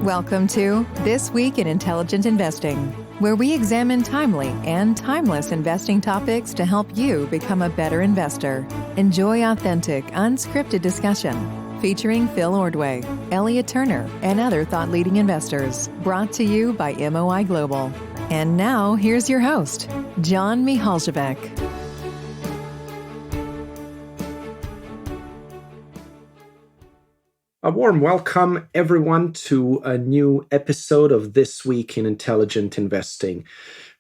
Welcome to This Week in Intelligent Investing, where we examine timely and timeless investing topics to help you become a better investor. Enjoy authentic, unscripted discussion featuring Phil Ordway, Elliot Turner, and other thought-leading investors, brought to you by MOI Global. And now, here's your host, John Mihaljevic. A warm welcome, everyone, to a new episode of This Week in Intelligent Investing.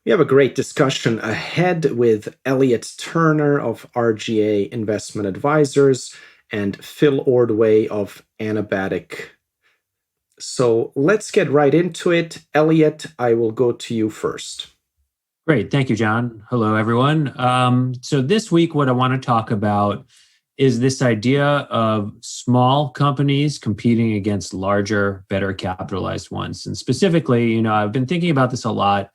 We have a great discussion ahead with Elliot Turner of RGA Investment Advisors and Phil Ordway of Anabatic. So let's get right into it. Elliot, I will go to you first. Great. Thank you, John. Hello, everyone. So this week, what I want to talk about is this idea of small companies competing against larger, better capitalized ones. And specifically, I've been thinking about this a lot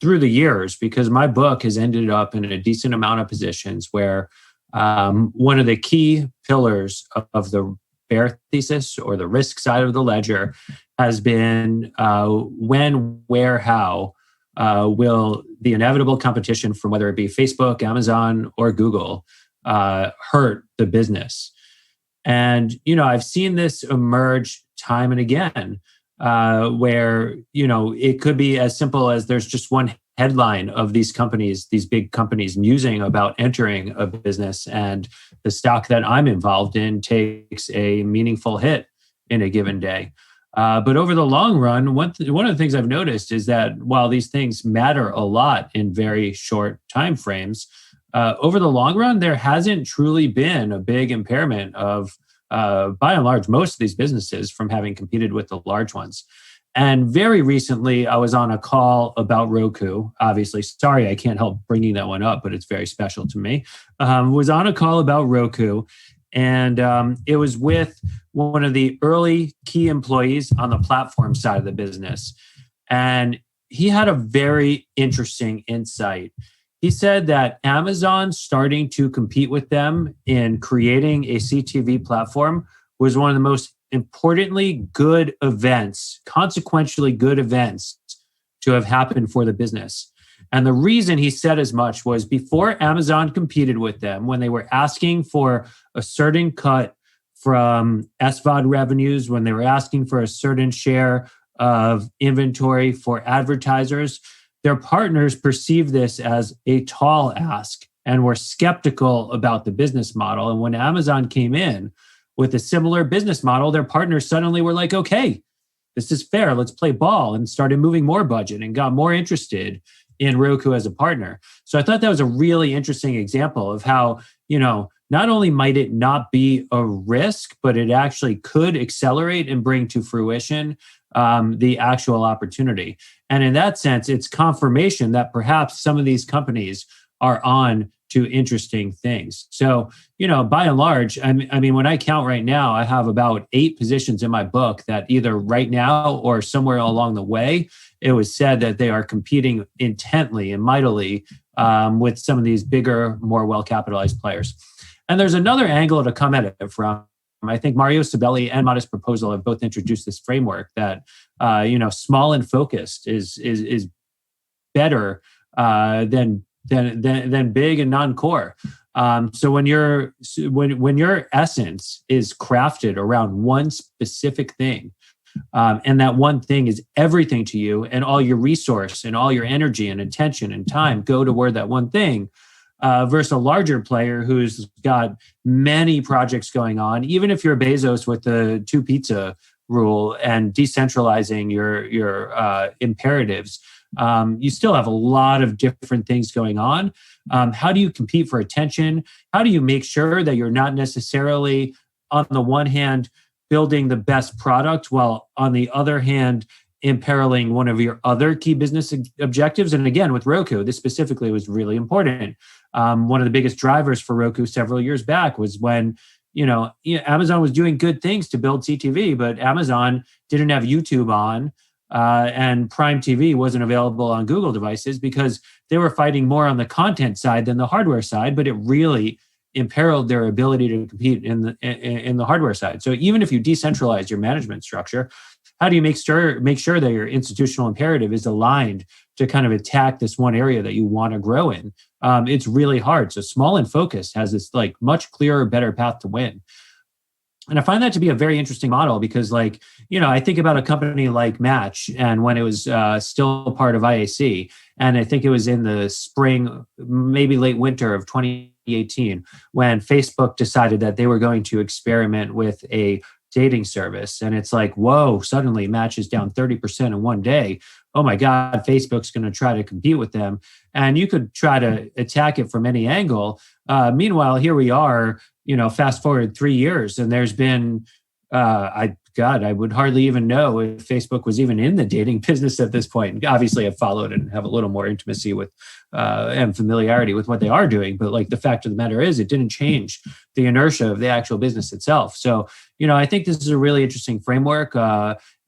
through the years because my book has ended up in a decent amount of positions where one of the key pillars of the bear thesis or the risk side of the ledger has been when, where, how will the inevitable competition from whether it be Facebook, Amazon, or Google hurt the business. And, I've seen this emerge time and again, where, it could be as simple as there's just one headline of these companies, these big companies musing about entering a business, and the stock that I'm involved in takes a meaningful hit in a given day. But over the long run, one of the things I've noticed is that while these things matter a lot in very short time frames, over the long run, there hasn't truly been a big impairment of, by and large, most of these businesses from having competed with the large ones. And very recently, I was on a call about Roku. Obviously, sorry, I can't help bringing that one up, but it's very special to me. Was on a call about Roku, and it was with one of the early key employees on the platform side of the business. And he had a very interesting insight. He said that Amazon starting to compete with them in creating a CTV platform was one of the most importantly good events, consequentially good events to have happened for the business. And the reason he said as much was before Amazon competed with them, when they were asking for a certain cut from SVOD revenues, when they were asking for a certain share of inventory for advertisers, their partners perceived this as a tall ask and were skeptical about the business model. And when Amazon came in with a similar business model, their partners suddenly were like, okay, this is fair. Let's play ball, and started moving more budget and got more interested in Roku as a partner. So I thought that was a really interesting example of how, not only might it not be a risk, but it actually could accelerate and bring to fruition the actual opportunity. And in that sense, it's confirmation that perhaps some of these companies are on to interesting things. So, by and large, I mean, when I count right now, I have about 8 positions in my book that either right now or somewhere along the way, it was said that they are competing intently and mightily with some of these bigger, more well-capitalized players. And there's another angle to come at it from. I think Mario Sabelli and Modest Proposal have both introduced this framework that small and focused is better than big and non-core. So when your essence is crafted around one specific thing, and that one thing is everything to you, and all your resource and all your energy and attention and time go toward that one thing, versus a larger player who's got many projects going on. Even if you're Bezos with the 2 pizza rule and decentralizing your imperatives, you still have a lot of different things going on. How do you compete for attention? How do you make sure that you're not necessarily, on the one hand, building the best product, while on the other hand, imperiling one of your other key business objectives? And again, with Roku, this specifically was really important. One of the biggest drivers for Roku several years back was when, Amazon was doing good things to build CTV, but Amazon didn't have YouTube on, and Prime TV wasn't available on Google devices because they were fighting more on the content side than the hardware side, but it really imperiled their ability to compete in the hardware side. So even if you decentralize your management structure, how do you make sure that your institutional imperative is aligned to kind of attack this one area that you want to grow in? It's really hard. So small and focused has this like much clearer, better path to win. And I find that to be a very interesting model because, like, I think about a company like Match and when it was still part of IAC. And I think it was in the spring, maybe late winter of 2018, when Facebook decided that they were going to experiment with a dating service. And it's like, whoa, suddenly Match is down 30% in one day. Oh my God, Facebook's going to try to compete with them. And you could try to attack it from any angle. Meanwhile, here we are, fast forward 3 years, and there's been, I would hardly even know if Facebook was even in the dating business at this point. Obviously, I've followed and have a little more intimacy with and familiarity with what they are doing. But like the fact of the matter is, it didn't change the inertia of the actual business itself. So, I think this is a really interesting framework.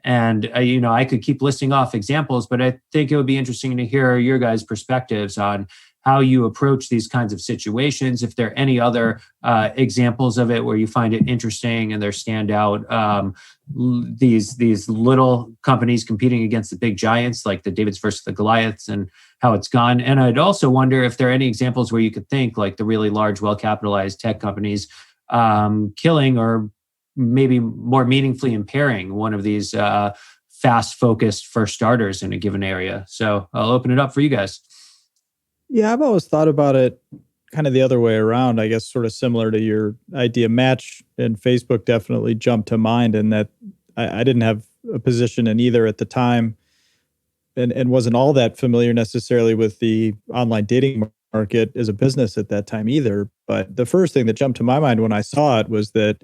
And I could keep listing off examples, but I think it would be interesting to hear your guys' perspectives on how you approach these kinds of situations. If there are any other examples of it where you find it interesting and they're standout, these little companies competing against the big giants, like the Davids versus the Goliaths, and how it's gone. And I'd also wonder if there are any examples where you could think like the really large, well-capitalized tech companies killing or maybe more meaningfully impairing one of these fast-focused first starters in a given area. So I'll open it up for you guys. Yeah, I've always thought about it kind of the other way around, I guess, sort of similar to your idea. Match and Facebook definitely jumped to mind in that I didn't have a position in either at the time and wasn't all that familiar necessarily with the online dating market as a business at that time either. But the first thing that jumped to my mind when I saw it was that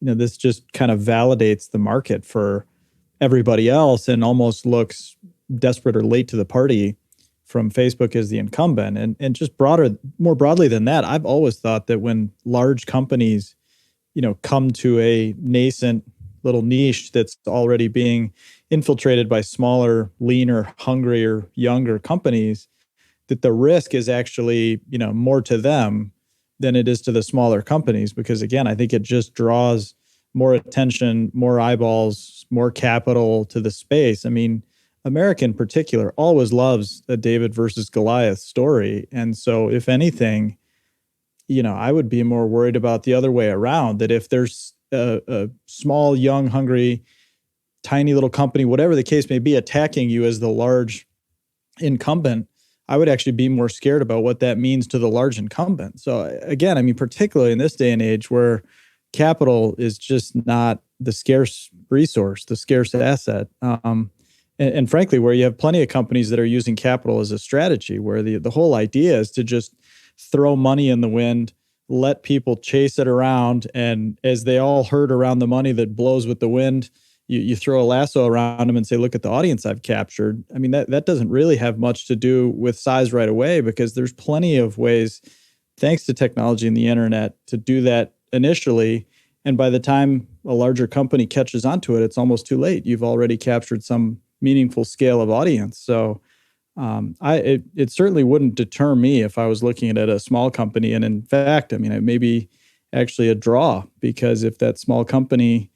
this just kind of validates the market for everybody else and almost looks desperate or late to the party from Facebook as the incumbent. And just more broadly than that, I've always thought that when large companies, come to a nascent little niche that's already being infiltrated by smaller, leaner, hungrier, younger companies, that the risk is actually, more to them than it is to the smaller companies. Because again, I think it just draws more attention, more eyeballs, more capital to the space. I mean, America in particular always loves a David versus Goliath story. And so if anything, I would be more worried about the other way around, that if there's a small, young, hungry, tiny little company, whatever the case may be, attacking you as the large incumbent, I would actually be more scared about what that means to the large incumbent. So again, I mean, particularly in this day and age where capital is just not the scarce resource, the scarce asset. And frankly, where you have plenty of companies that are using capital as a strategy, where the whole idea is to just throw money in the wind, let people chase it around, and as they all herd around the money that blows with the wind, you throw a lasso around them and say, look at the audience I've captured. I mean, that doesn't really have much to do with size right away, because there's plenty of ways, thanks to technology and the internet, to do that initially. And by the time a larger company catches onto it, it's almost too late. You've already captured some meaningful scale of audience. So it certainly wouldn't deter me if I was looking at a small company. And in fact, I mean, it may be actually a draw, because if that small company,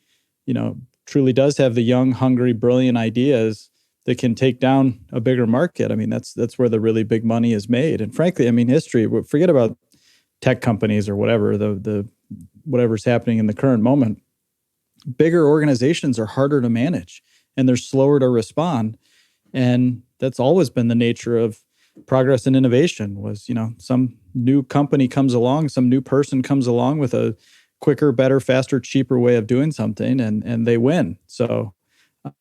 truly does have the young, hungry, brilliant ideas that can take down a bigger market, I mean, that's where the really big money is made. And frankly, I mean, history, forget about tech companies or whatever, the whatever's happening in the current moment. Bigger organizations are harder to manage and they're slower to respond. And that's always been the nature of progress and innovation was, some new company comes along, some new person comes along with a quicker, better, faster, cheaper way of doing something, and they win. So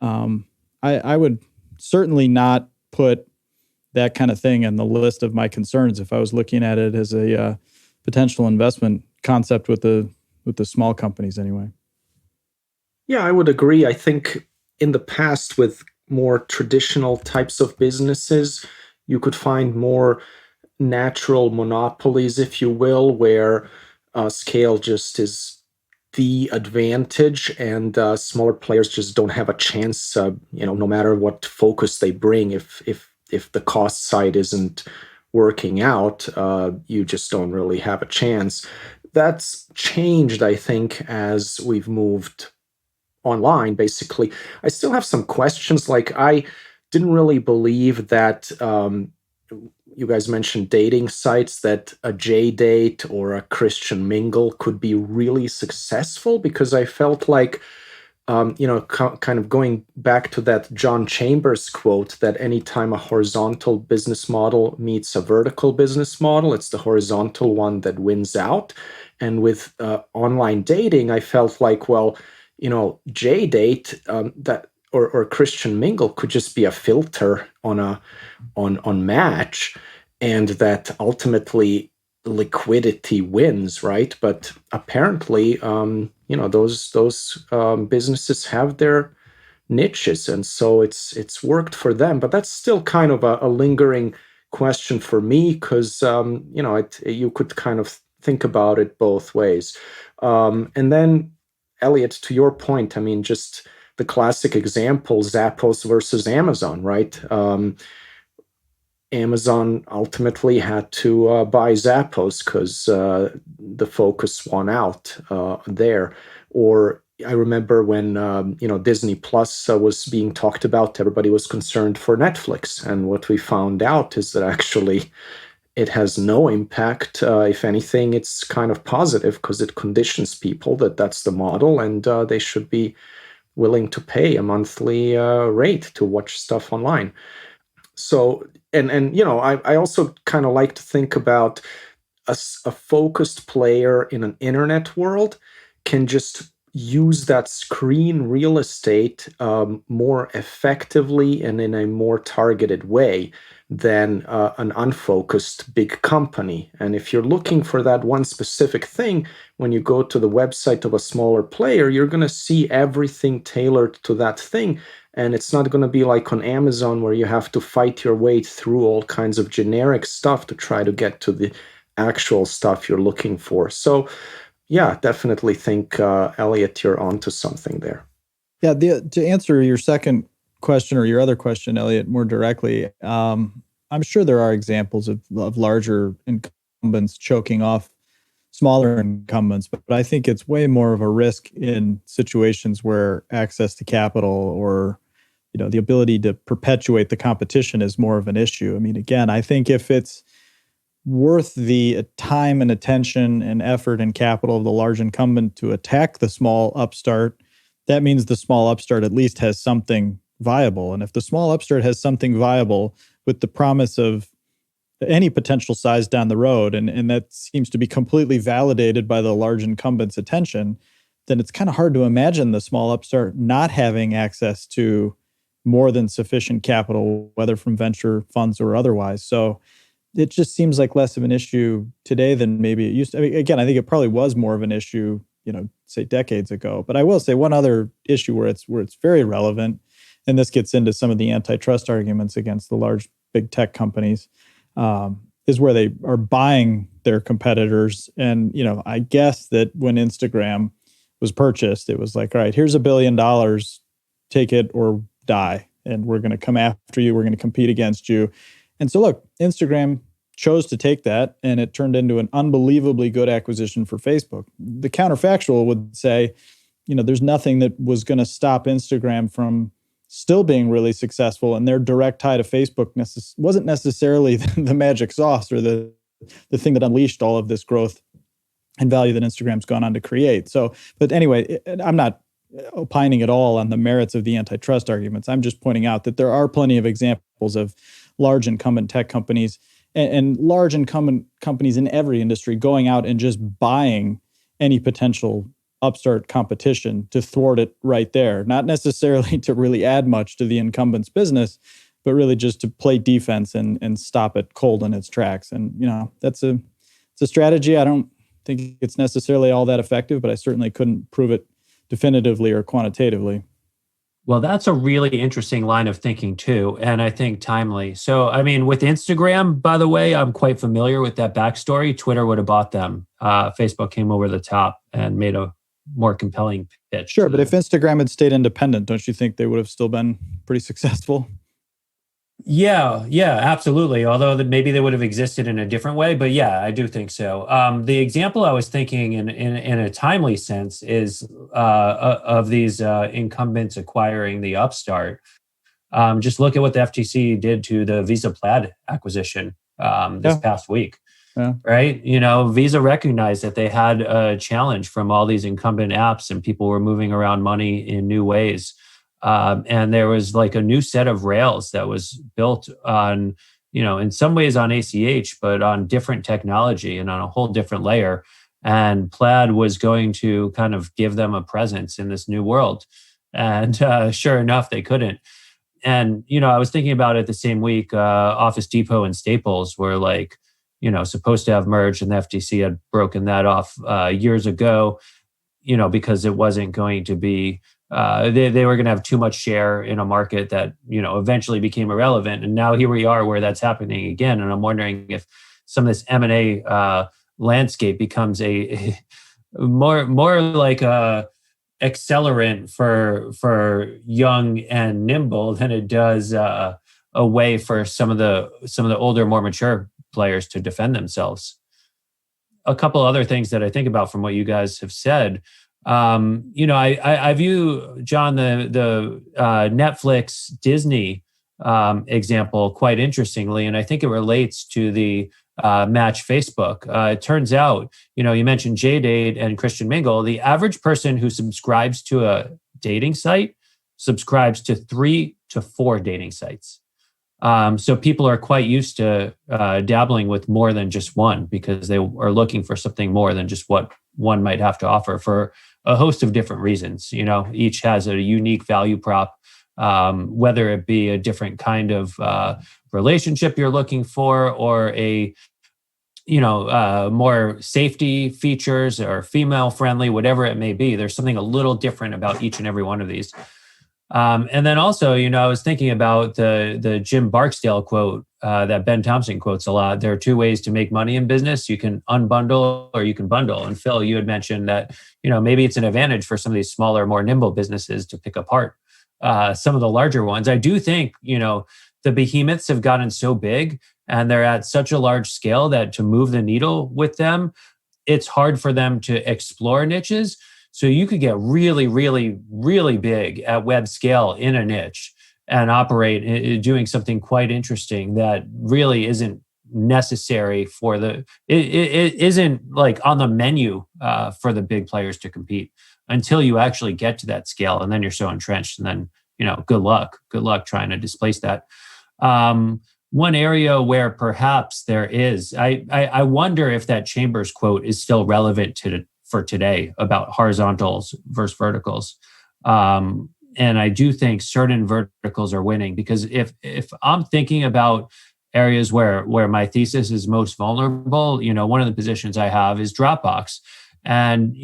I would certainly not put that kind of thing in the list of my concerns if I was looking at it as a potential investment concept with the small companies anyway. Yeah, I would agree. I think in the past with more traditional types of businesses, you could find more natural monopolies, if you will, where scale just is the advantage, and smaller players just don't have a chance. No matter what focus they bring, if the cost side isn't working out, you just don't really have a chance. That's changed, I think, as we've moved online, basically. I still have some questions. Like, I didn't really believe that you guys mentioned dating sites, that a J-Date or a Christian Mingle could be really successful, because I felt like, kind of going back to that John Chambers quote, that anytime a horizontal business model meets a vertical business model, it's the horizontal one that wins out. And with online dating, I felt like, well, J-Date, that or Christian Mingle could just be a filter on Match, and that ultimately liquidity wins, right? But apparently, those businesses have their niches, and so it's worked for them. But that's still kind of a lingering question for me, because you could kind of think about it both ways. And then, Elliot, to your point, I mean, just the classic example, Zappos versus Amazon, right? Amazon ultimately had to buy Zappos because the focus won out there. Or I remember when Disney Plus was being talked about, everybody was concerned for Netflix, and what we found out is that actually it has no impact. If anything, it's kind of positive, because it conditions people that that's the model, and they should be willing to pay a monthly rate to watch stuff online. So, and I also kind of like to think about a focused player in an internet world can just use that screen real estate more effectively and in a more targeted way than an unfocused big company. And if you're looking for that one specific thing, when you go to the website of a smaller player, you're going to see everything tailored to that thing. And it's not going to be like on Amazon, where you have to fight your way through all kinds of generic stuff to try to get to the actual stuff you're looking for. So, yeah, definitely think, Elliot, you're onto something there. Yeah, to answer your second question, or your other question, Elliot, more directly, I'm sure there are examples of larger incumbents choking off smaller incumbents, but I think it's way more of a risk in situations where access to capital, or the ability to perpetuate the competition, is more of an issue. I mean, again, I think if it's worth the time and attention and effort and capital of the large incumbent to attack the small upstart, that means the small upstart at least has something viable. And if the small upstart has something viable with the promise of any potential size down the road, and that seems to be completely validated by the large incumbent's attention, then it's kind of hard to imagine the small upstart not having access to more than sufficient capital, whether from venture funds or otherwise. So it just seems like less of an issue today than maybe it used to. I mean, again, I think it probably was more of an issue, say decades ago. But I will say one other issue where it's very relevant, and this gets into some of the antitrust arguments against the large big tech companies, is where they are buying their competitors. And, I guess that when Instagram was purchased, it was like, all right, here's $1 billion, take it or die. And we're going to come after you. We're going to compete against you. And so look, Instagram chose to take that, and it turned into an unbelievably good acquisition for Facebook. The counterfactual would say, there's nothing that was going to stop Instagram from still being really successful, and their direct tie to Facebook wasn't necessarily the magic sauce or the thing that unleashed all of this growth and value that Instagram's gone on to create. So, but anyway, I'm not opining at all on the merits of the antitrust arguments. I'm just pointing out that there are plenty of examples of large incumbent tech companies and large incumbent companies in every industry going out and just buying any potential upstart competition to thwart it right there. Not necessarily to really add much to the incumbent's business, but really just to play defense and stop it cold in its tracks. And, it's a strategy. I don't think it's necessarily all that effective, but I certainly couldn't prove it definitively or quantitatively. Well, that's a really interesting line of thinking too, and I think timely. So, I mean, with Instagram, by the way, I'm quite familiar with that backstory. Twitter would have bought them. Facebook came over the top and made a more compelling pitch. Sure, but if Instagram had stayed independent, don't you think they would have still been pretty successful? Yeah, absolutely. Although maybe they would have existed in a different way, but yeah, I do think so. The example I was thinking in a timely sense is of these incumbents acquiring the upstart. Just look at what the FTC did to the Visa Plaid acquisition this Yeah. past week, Yeah. right? You know, Visa recognized that they had a challenge from all these incumbent apps, and people were moving around money in new ways. And there was like a new set of rails that was built on, in some ways on ACH, but on different technology and on a whole different layer. And Plaid was going to kind of give them a presence in this new world. And sure enough, they couldn't. And, I was thinking about it the same week, Office Depot and Staples were like, supposed to have merged, and the FTC had broken that off years ago, because it wasn't going to be, they were going to have too much share in a market that, eventually became irrelevant. And now here we are where that's happening again. And I'm wondering if some of this M&A landscape becomes a more like a accelerant for young and nimble than it does a way for some of the older, more mature players to defend themselves. A couple other things that I think about from what you guys have said. I view, John, the Netflix Disney example quite interestingly, and I think it relates to the match Facebook. It turns out, you mentioned JDate and Christian Mingle. The average person who subscribes to a dating site subscribes to 3 to 4 dating sites. So people are quite used to dabbling with more than just one, because they are looking for something more than just what one might have to offer for a host of different reasons. Each has a unique value prop, whether it be a different kind of relationship you're looking for, or a more safety features or female friendly, whatever it may be. There's something a little different about each and every one of these. And then also, I was thinking about the Jim Barksdale quote that Ben Thompson quotes a lot. There are 2 ways to make money in business. You can unbundle or you can bundle. And Phil, you had mentioned that, maybe it's an advantage for some of these smaller, more nimble businesses to pick apart some of the larger ones. I do think, the behemoths have gotten so big and they're at such a large scale that to move the needle with them, it's hard for them to explore niches. So you could get really, really, really big at web scale in a niche and operate doing something quite interesting that really isn't necessary for it isn't like on the menu for the big players to compete until you actually get to that scale. And then you're so entrenched, and then, good luck trying to displace that. One area where perhaps there is, I wonder if that Chambers quote is still relevant for today about horizontals versus verticals. And I do think certain verticals are winning, because if I'm thinking about areas where my thesis is most vulnerable, one of the positions I have is Dropbox. And,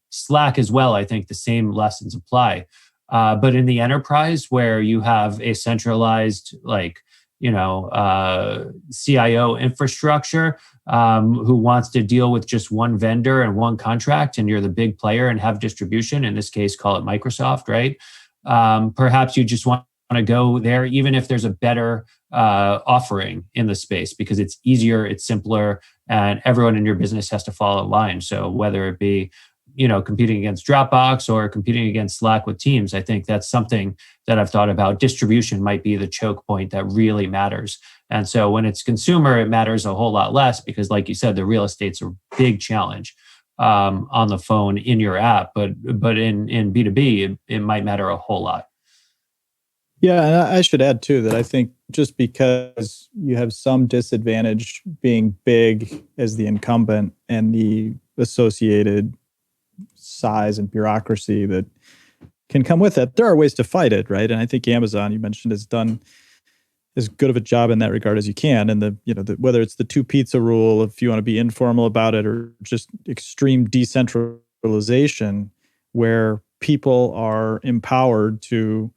Slack as well, I think the same lessons apply. But in the enterprise, where you have a centralized, CIO infrastructure who wants to deal with just one vendor and one contract, and you're the big player and have distribution, in this case, call it Microsoft, right? Perhaps you just want to go there, even if there's a better offering in the space, because it's easier, it's simpler, and everyone in your business has to follow a line. So whether it be competing against Dropbox or competing against Slack with Teams, I think that's something that I've thought about. Distribution might be the choke point that really matters. And so when it's consumer, it matters a whole lot less, because like you said, the real estate's a big challenge on the phone in your app. But in B2B, it might matter a whole lot. Yeah, and I should add too that I think just because you have some disadvantage being big as the incumbent and the associated size and bureaucracy that can come with it, there are ways to fight it, right? And I think Amazon, you mentioned, has done as good of a job in that regard as you can. And whether it's the 2 pizza rule, if you want to be informal about it, or just extreme decentralization, where people are empowered to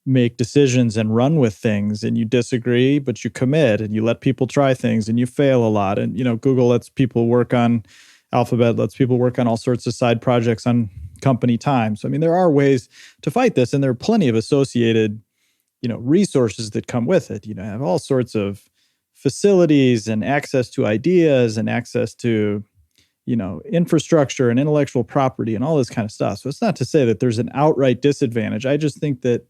make decisions and run with things, and you disagree, but you commit and you let people try things and you fail a lot. And, Google lets people work on Alphabet, lets people work on all sorts of side projects on company time. So, there are ways to fight this, and there are plenty of associated resources that come with it. Have all sorts of facilities and access to ideas and access to, infrastructure and intellectual property and all this kind of stuff. So it's not to say that there's an outright disadvantage. I just think that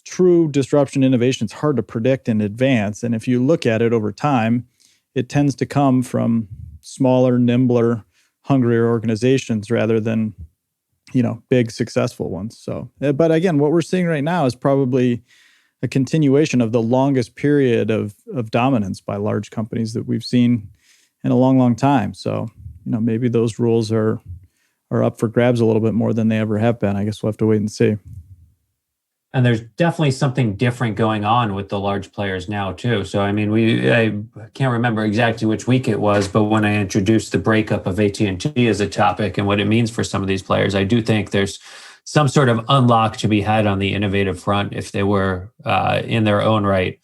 true disruption innovation is hard to predict in advance. And if you look at it over time, it tends to come from smaller, nimbler, hungrier organizations rather than, big successful ones. So, but again, what we're seeing right now is probably a continuation of the longest period of dominance by large companies that we've seen in a long, long time. So, maybe those rules are up for grabs a little bit more than they ever have been. I guess we'll have to wait and see. And there's definitely something different going on with the large players now too. So, I can't remember exactly which week it was, but when I introduced the breakup of AT&T as a topic and what it means for some of these players, I do think there's some sort of unlock to be had on the innovative front if they were in their own right,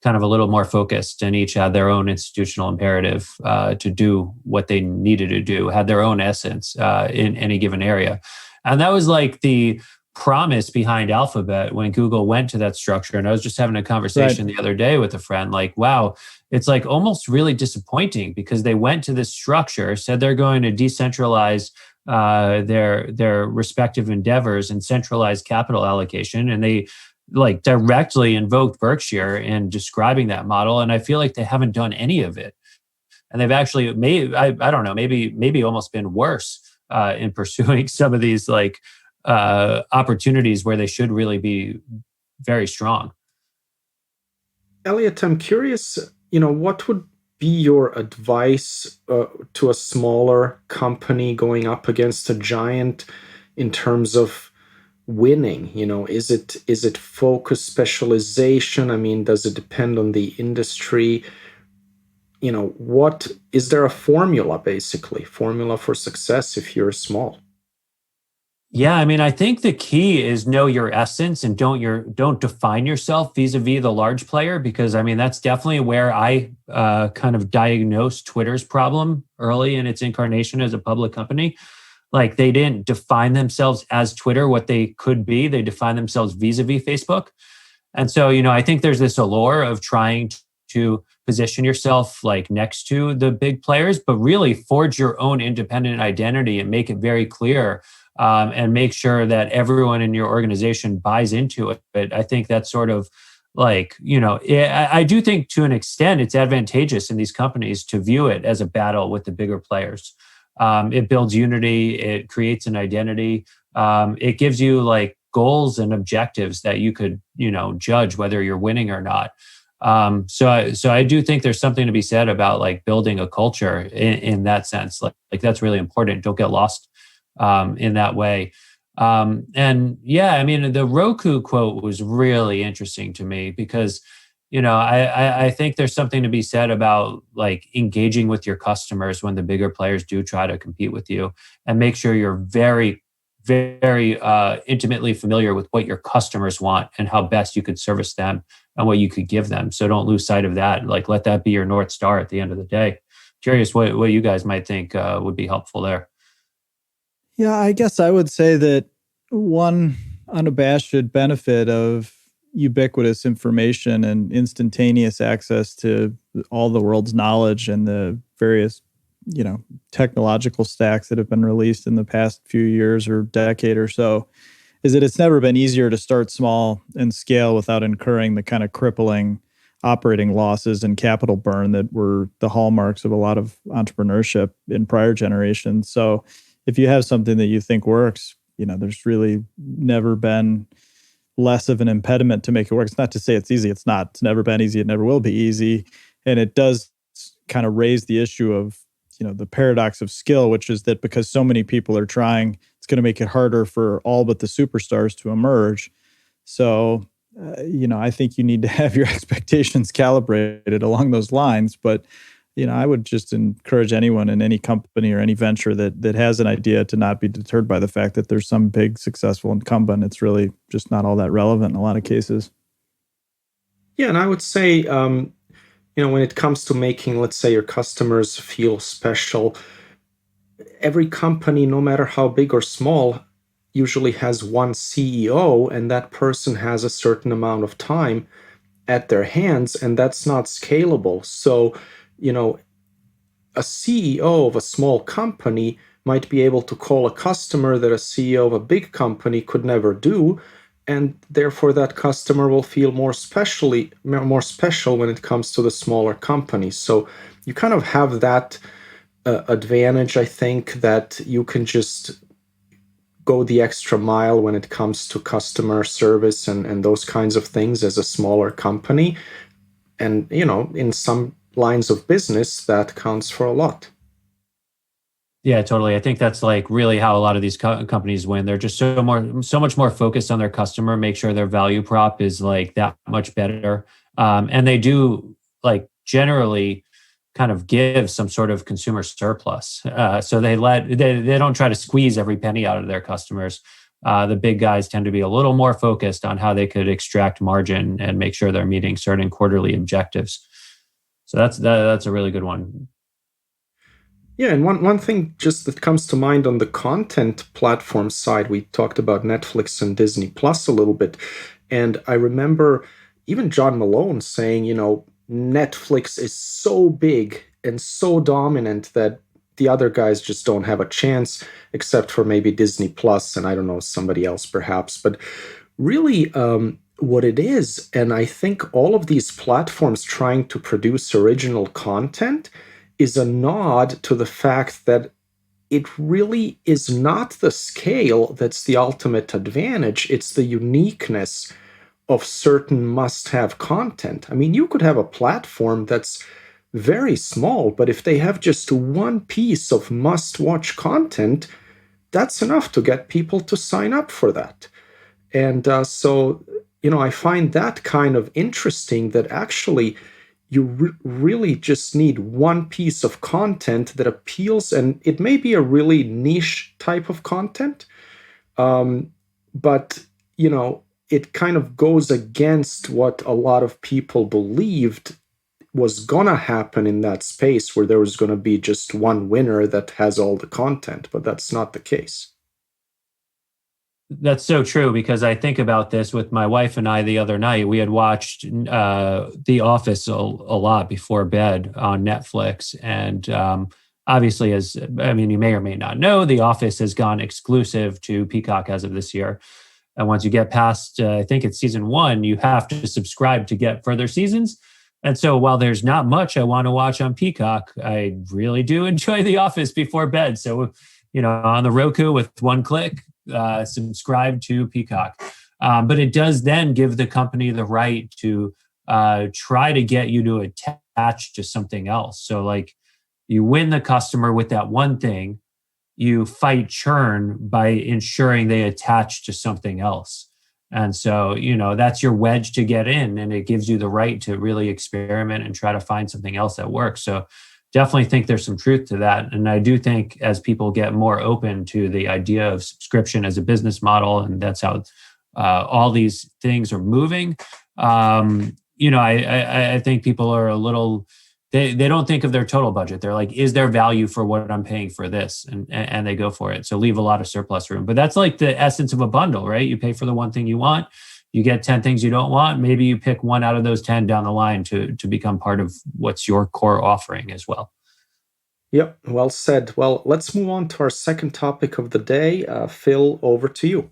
kind of a little more focused and each had their own institutional imperative to do what they needed to do, had their own essence in any given area. And that was like the promise behind Alphabet when Google went to that structure. And I was just having a conversation the other day with a friend, like, wow, it's like almost really disappointing because they went to this structure, said they're going to decentralize their respective endeavors and centralize capital allocation. And they like directly invoked Berkshire in describing that model. And I feel like they haven't done any of it. And they've actually I don't know, maybe almost been worse in pursuing some of these like opportunities where they should really be very strong. Elliot, I'm curious, what would be your advice to a smaller company going up against a giant in terms of winning? Is it focus, specialization? I mean, does it depend on the industry? What is there a formula for success if you're small? Yeah, I think the key is know your essence and don't define yourself vis-a-vis the large player, because that's definitely where I kind of diagnosed Twitter's problem early in its incarnation as a public company. Like they didn't define themselves as Twitter, what they could be. They defined themselves vis-a-vis Facebook. And so, I think there's this allure of trying to position yourself like next to the big players, but really forge your own independent identity and make it very clear. And make sure that everyone in your organization buys into it. But I think that's sort of like, I do think to an extent it's advantageous in these companies to view it as a battle with the bigger players. It builds unity, it creates an identity, it gives you like goals and objectives that you could, judge whether you're winning or not. So I do think there's something to be said about like building a culture in that sense. Like that's really important. Don't get lost in that way. And yeah, the Roku quote was really interesting to me because, I think there's something to be said about like engaging with your customers when the bigger players do try to compete with you, and make sure you're very, very intimately familiar with what your customers want and how best you could service them and what you could give them. So don't lose sight of that. Like let that be your North Star at the end of the day. Curious what you guys might think would be helpful there. Yeah, I guess I would say that one unabashed benefit of ubiquitous information and instantaneous access to all the world's knowledge and the various, technological stacks that have been released in the past few years or decade or so is that it's never been easier to start small and scale without incurring the kind of crippling operating losses and capital burn that were the hallmarks of a lot of entrepreneurship in prior generations. So if you have something that you think works, there's really never been less of an impediment to make it work. It's not to say it's easy. It's not. It's never been easy. It never will be easy. And it does kind of raise the issue of, the paradox of skill, which is that because so many people are trying, it's going to make it harder for all but the superstars to emerge. So, I think you need to have your expectations calibrated along those lines. But I would just encourage anyone in any company or any venture that has an idea to not be deterred by the fact that there's some big successful incumbent. It's really just not all that relevant in a lot of cases. Yeah, and I would say, when it comes to making, let's say, your customers feel special, every company, no matter how big or small, usually has one CEO, and that person has a certain amount of time at their hands, and that's not scalable. So, a CEO of a small company might be able to call a customer that a CEO of a big company could never do, and therefore that customer will feel more special when it comes to the smaller companies. So you kind of have that advantage, I think, that you can just go the extra mile when it comes to customer service and those kinds of things as a smaller company. And, in some lines of business, that counts for a lot. Yeah, totally. I think that's like really how a lot of these companies win. They're just so much more focused on their customer, make sure their value prop is like that much better. And they do like generally kind of give some sort of consumer surplus. So they don't try to squeeze every penny out of their customers. The big guys tend to be a little more focused on how they could extract margin and make sure they're meeting certain quarterly objectives. So that's a really good one. Yeah, and one thing just that comes to mind on the content platform side, we talked about Netflix and Disney Plus a little bit. And I remember even John Malone saying, Netflix is so big and so dominant that the other guys just don't have a chance, except for maybe Disney Plus and I don't know, somebody else perhaps. But really, what it is, and I think all of these platforms trying to produce original content is a nod to the fact that it really is not the scale that's the ultimate advantage. It's the uniqueness of certain must-have content. I mean, you could have a platform that's very small, but if they have just one piece of must-watch content, that's enough to get people to sign up for that. And so, I find that kind of interesting that actually you really just need one piece of content that appeals, and it may be a really niche type of content, but, it kind of goes against what a lot of people believed was going to happen in that space, where there was going to be just one winner that has all the content, but that's not the case. That's so true, because I think about this with my wife and I the other night. We had watched The Office a lot before bed on Netflix. And obviously, you may or may not know, The Office has gone exclusive to Peacock as of this year. And once you get past, I think it's season 1, you have to subscribe to get further seasons. And so while there's not much I want to watch on Peacock, I really do enjoy The Office before bed. So, on the Roku with one click, subscribe to Peacock. But it does then give the company the right to try to get you to attach to something else. So like you win the customer with that one thing, you fight churn by ensuring they attach to something else. And so, that's your wedge to get in, and it gives you the right to really experiment and try to find something else that works. So definitely think there's some truth to that. And I do think as people get more open to the idea of subscription as a business model, and that's how all these things are moving, I think people are a little, they don't think of their total budget. They're like, is there value for what I'm paying for this? And they go for it. So leave a lot of surplus room. But that's like the essence of a bundle, right? You pay for the one thing you want. You get 10 things you don't want. Maybe you pick one out of those 10 down the line to become part of what's your core offering as well. Yep, well said. Well, let's move on to our second topic of the day. Phil, over to you.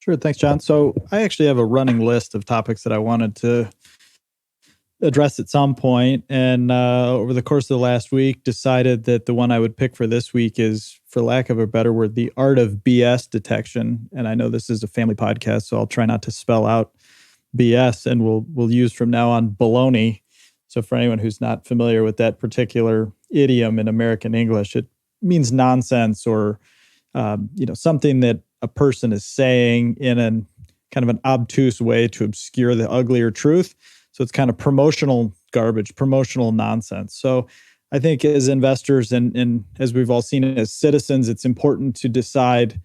Sure, thanks, John. So I actually have a running list of topics that I wanted to address at some point, and over the course of the last week decided that the one I would pick for this week is, for lack of a better word, the art of BS detection. And I know this is a family podcast, so I'll try not to spell out BS, and we'll use from now on baloney. So for anyone who's not familiar with that particular idiom in American English, it means nonsense, or something that a person is saying in a kind of an obtuse way to obscure the uglier truth. So it's kind of promotional garbage, promotional nonsense. So I think as investors and as we've all seen as citizens, it's important to decide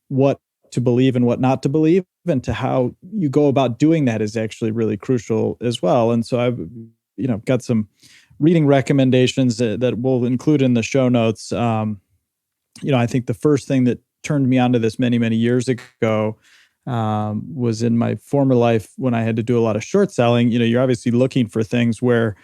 what to believe and what not to believe, and to how you go about doing that is actually really crucial as well. And so I've got some reading recommendations that we'll include in the show notes. I think the first thing that turned me onto this many, many years ago was in my former life when I had to do a lot of short selling. You're obviously looking for things where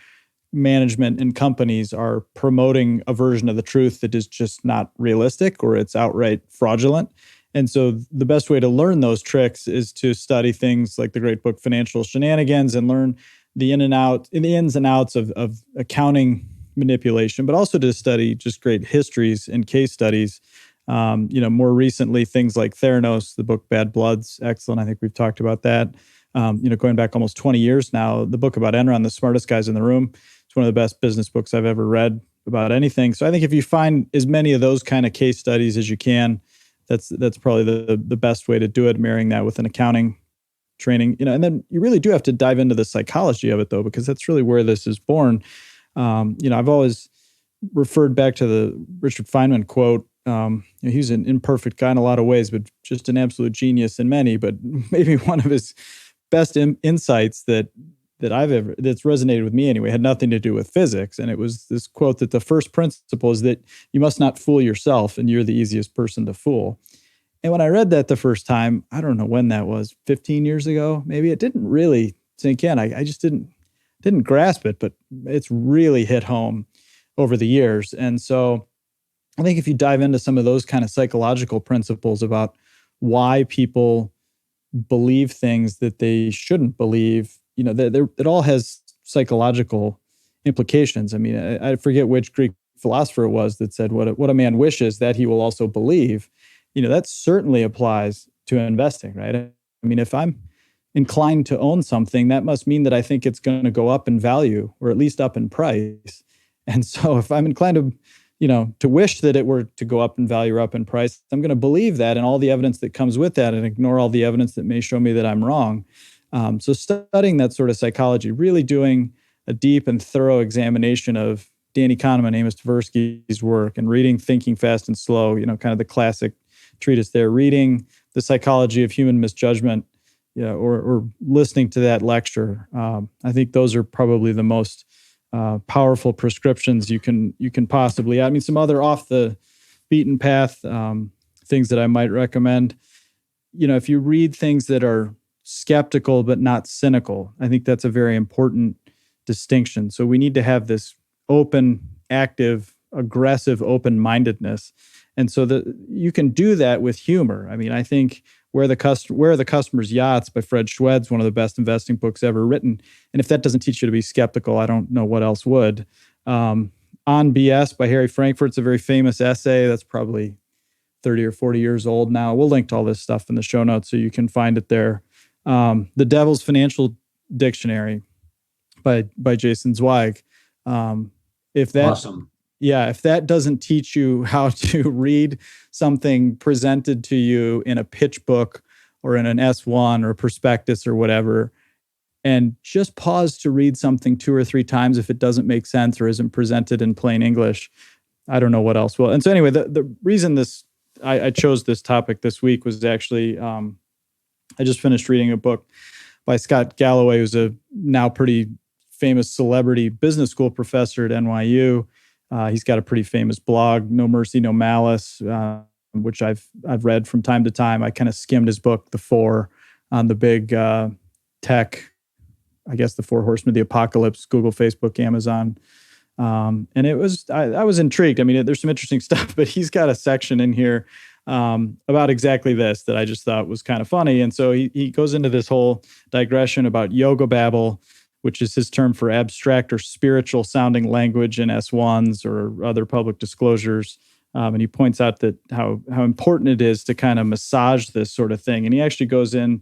management and companies are promoting a version of the truth that is just not realistic or it's outright fraudulent. And so the best way to learn those tricks is to study things like the great book Financial Shenanigans and learn the ins and outs of accounting manipulation, but also to study just great histories and case studies. More recently, things like Theranos, the book Bad Blood's excellent. I think we've talked about that. Going back almost 20 years now, the book about Enron, The Smartest Guys in the Room, it's one of the best business books I've ever read about anything. So I think if you find as many of those kind of case studies as you can, that's probably the best way to do it, marrying that with an accounting training. And then you really do have to dive into the psychology of it, though, because that's really where this is born. I've always referred back to the Richard Feynman quote. He's an imperfect guy in a lot of ways, but just an absolute genius in many. But maybe one of his best insights that's resonated with me anyway had nothing to do with physics. And it was this quote that the first principle is that you must not fool yourself, and you're the easiest person to fool. And when I read that the first time, I don't know when that was, 15 years ago, maybe, it didn't really sink in. I just didn't grasp it, but it's really hit home over the years. And so I think if you dive into some of those kind of psychological principles about why people believe things that they shouldn't believe, it all has psychological implications. I mean, I forget which Greek philosopher it was that said, what a man wishes, that he will also believe. That certainly applies to investing, right? I mean, if I'm inclined to own something, that must mean that I think it's going to go up in value, or at least up in price. And so if I'm inclined to wish that it were to go up in value or up in price, I'm going to believe that and all the evidence that comes with that and ignore all the evidence that may show me that I'm wrong. So studying that sort of psychology, really doing a deep and thorough examination of Danny Kahneman, Amos Tversky's work, and reading Thinking Fast and Slow, kind of the classic treatise there, reading The Psychology of Human Misjudgment, or listening to that lecture. I think those are probably the most powerful prescriptions you can possibly. I mean, some other off the beaten path things that I might recommend. If you read things that are skeptical but not cynical, I think that's a very important distinction. So we need to have this open, active, aggressive open-mindedness. And so you can do that with humor. I mean, I think Where Are the Customer's Yachts by Fred Schwed's one of the best investing books ever written. And if that doesn't teach you to be skeptical, I don't know what else would. On BS by Harry Frankfurt's a very famous essay that's probably 30 or 40 years old now. We'll link to all this stuff in the show notes so you can find it there. The Devil's Financial Dictionary by Jason Zweig. Awesome. Yeah, if that doesn't teach you how to read something presented to you in a pitch book or in an S1 or a prospectus or whatever, and just pause to read something 2 or 3 times if it doesn't make sense or isn't presented in plain English, I don't know what else will. And so anyway, the reason I chose this topic this week was actually, I just finished reading a book by Scott Galloway, who's a now pretty famous celebrity business school professor at NYU. He's got a pretty famous blog, No Mercy, No Malice, which I've read from time to time. I kind of skimmed his book, The Four, on the big tech, I guess the 4 horsemen of the apocalypse, Google, Facebook, Amazon. And it was, I was intrigued. I mean, there's some interesting stuff, but he's got a section in here about exactly this that I just thought was kind of funny. And so he goes into this whole digression about yoga babble, which is his term for abstract or spiritual sounding language in S1s or other public disclosures. And he points out that how important it is to kind of massage this sort of thing. And he actually goes in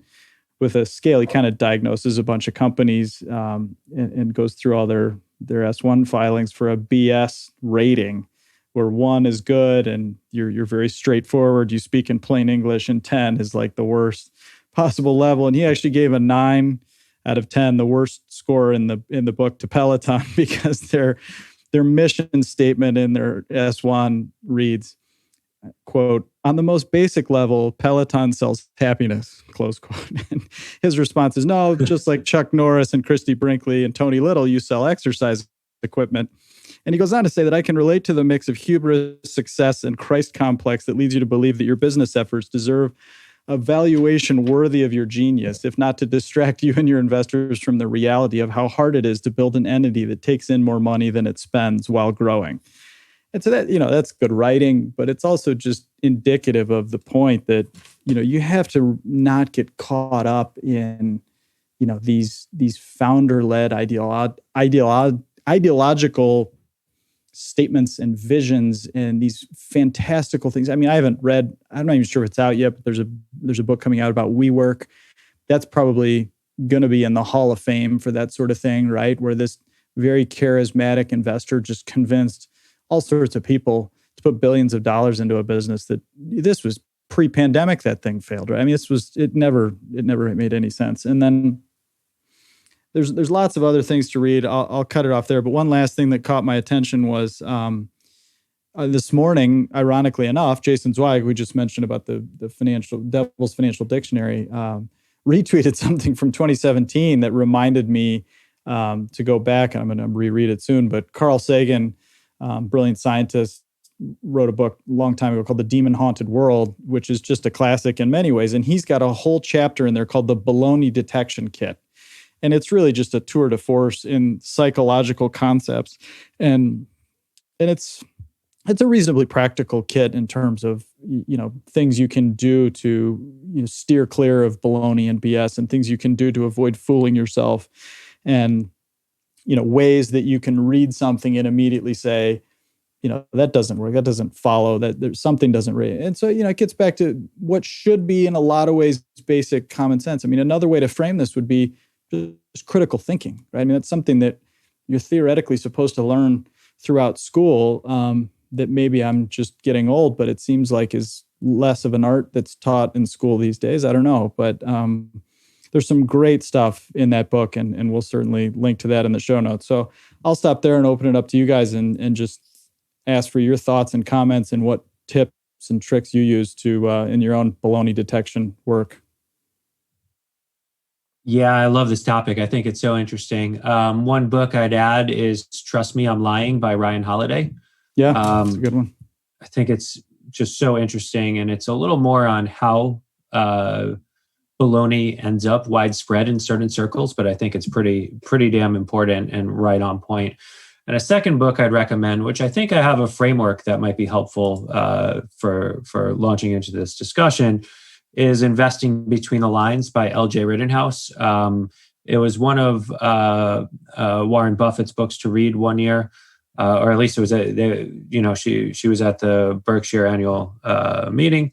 with a scale. He kind of diagnoses a bunch of companies and goes through all their S1 filings for a BS rating, where 1 is good and you're very straightforward. You speak in plain English, and 10 is like the worst possible level. And he actually gave a 9 out of 10, the worst score in the book, to Peloton, because their mission statement in their S1 reads, quote, "On the most basic level, Peloton sells happiness," close quote. And his response is, "No, just like Chuck Norris and Christy Brinkley and Tony Little, you sell exercise equipment." And he goes on to say that I can relate to the mix of hubris, success, and Christ complex that leads you to believe that your business efforts deserve a valuation worthy of your genius, if not to distract you and your investors from the reality of how hard it is to build an entity that takes in more money than it spends while growing. And so that, that's good writing, but it's also just indicative of the point that, you have to not get caught up in, these founder-led ideological statements and visions and these fantastical things. I mean, I'm not even sure if it's out yet, but there's a book coming out about WeWork. That's probably going to be in the Hall of Fame for that sort of thing, right? Where this very charismatic investor just convinced all sorts of people to put billions of dollars into a business that this was pre-pandemic that thing failed, right? I mean, it never made any sense. And then there's lots of other things to read. I'll cut it off there. But one last thing that caught my attention was this morning, ironically enough, Jason Zweig, we just mentioned about the Devil's Financial Dictionary, retweeted something from 2017 that reminded me to go back. I'm going to reread it soon. But Carl Sagan, brilliant scientist, wrote a book a long time ago called The Demon Haunted World, which is just a classic in many ways. And he's got a whole chapter in there called the Baloney Detection Kit. And it's really just a tour de force in psychological concepts. And it's a reasonably practical kit in terms of, things you can do to steer clear of baloney and BS, and things you can do to avoid fooling yourself, and, ways that you can read something and immediately say, that doesn't work. That doesn't follow. That there's something doesn't rate. And so, it gets back to what should be in a lot of ways basic common sense. I mean, another way to frame this would be just critical thinking, right? I mean, that's something that you're theoretically supposed to learn throughout school, that maybe I'm just getting old, but it seems like is less of an art that's taught in school these days. I don't know, but there's some great stuff in that book, and we'll certainly link to that in the show notes. So I'll stop there and open it up to you guys and just ask for your thoughts and comments and what tips and tricks you use to in your own baloney detection work. Yeah, I love this topic. I think it's so interesting. One book I'd add is Trust Me, I'm Lying by Ryan Holiday. Yeah, that's a good one. I think it's just so interesting. And it's a little more on how baloney ends up widespread in certain circles, but I think it's pretty damn important and right on point. And a second book I'd recommend, which I think I have a framework that might be helpful for launching into this discussion, is Investing Between the Lines by L.J. Rittenhouse. It was one of Warren Buffett's books to read one year, or at least it was. She was at the Berkshire annual meeting.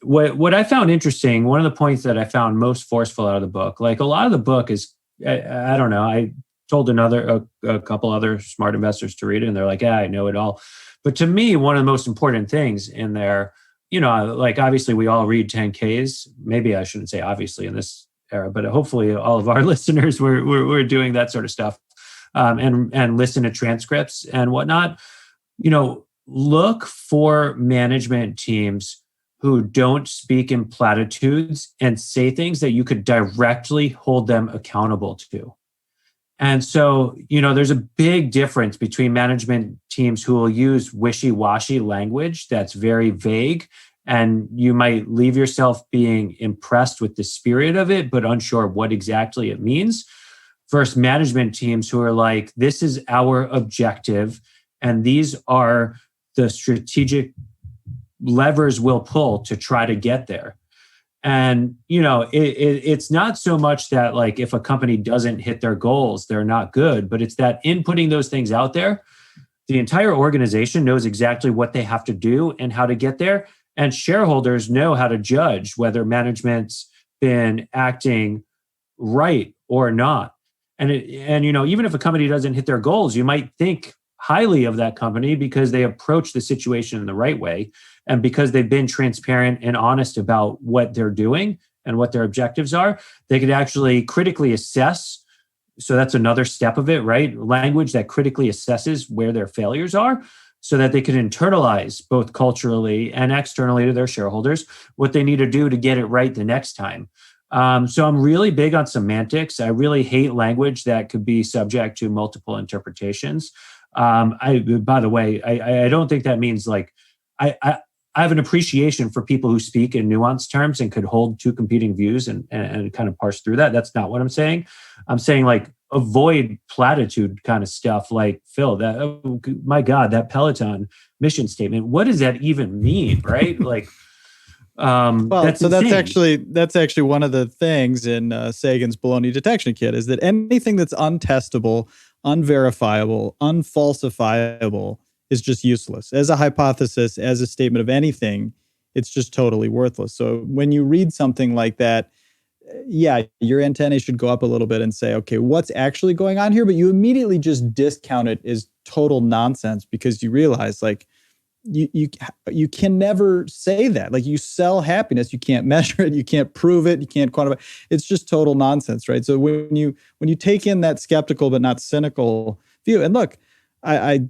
What I found interesting, one of the points that I found most forceful out of the book, like a lot of the book is, I don't know, I told a couple other smart investors to read it, and they're like, yeah, I know it all. But to me, one of the most important things in there, like obviously we all read 10Ks. Maybe I shouldn't say obviously in this era, but hopefully all of our listeners were doing that sort of stuff, and listen to transcripts and whatnot. Look for management teams who don't speak in platitudes and say things that you could directly hold them accountable to. And so, there's a big difference between management teams who will use wishy-washy language that's very vague, and you might leave yourself being impressed with the spirit of it, but unsure what exactly it means, versus management teams who are like, this is our objective, and these are the strategic levers we'll pull to try to get there. And, it's not so much that like if a company doesn't hit their goals, they're not good, but it's that in putting those things out there, the entire organization knows exactly what they have to do and how to get there. And shareholders know how to judge whether management's been acting right or not. And even if a company doesn't hit their goals, you might think highly of that company because they approach the situation in the right way, and because they've been transparent and honest about what they're doing and what their objectives are. They could actually critically assess. So that's another step of it, right? Language that critically assesses where their failures are, so that they can internalize both culturally and externally to their shareholders what they need to do to get it right the next time. So I'm really big on semantics. I really hate language that could be subject to multiple interpretations. By the way, I don't think that means like I have an appreciation for people who speak in nuanced terms and could hold two competing views and kind of parse through that. That's not what I'm saying. I'm saying like avoid platitude kind of stuff. Like Phil, that oh, my God, that Peloton mission statement. What does that even mean, right? Like, Well, that's so insane. that's actually one of the things in Sagan's baloney detection kit is that anything that's untestable, unverifiable, unfalsifiable is just useless. As a hypothesis, as a statement of anything, it's just totally worthless. So when you read something like that, yeah, your antennae should go up a little bit and say, okay, what's actually going on here? But you immediately just discount it as total nonsense because you realize like, you can never say that. Like you sell happiness, you can't measure it, you can't prove it, you can't quantify. It's just total nonsense, right? So when you take in that skeptical but not cynical view, and look, I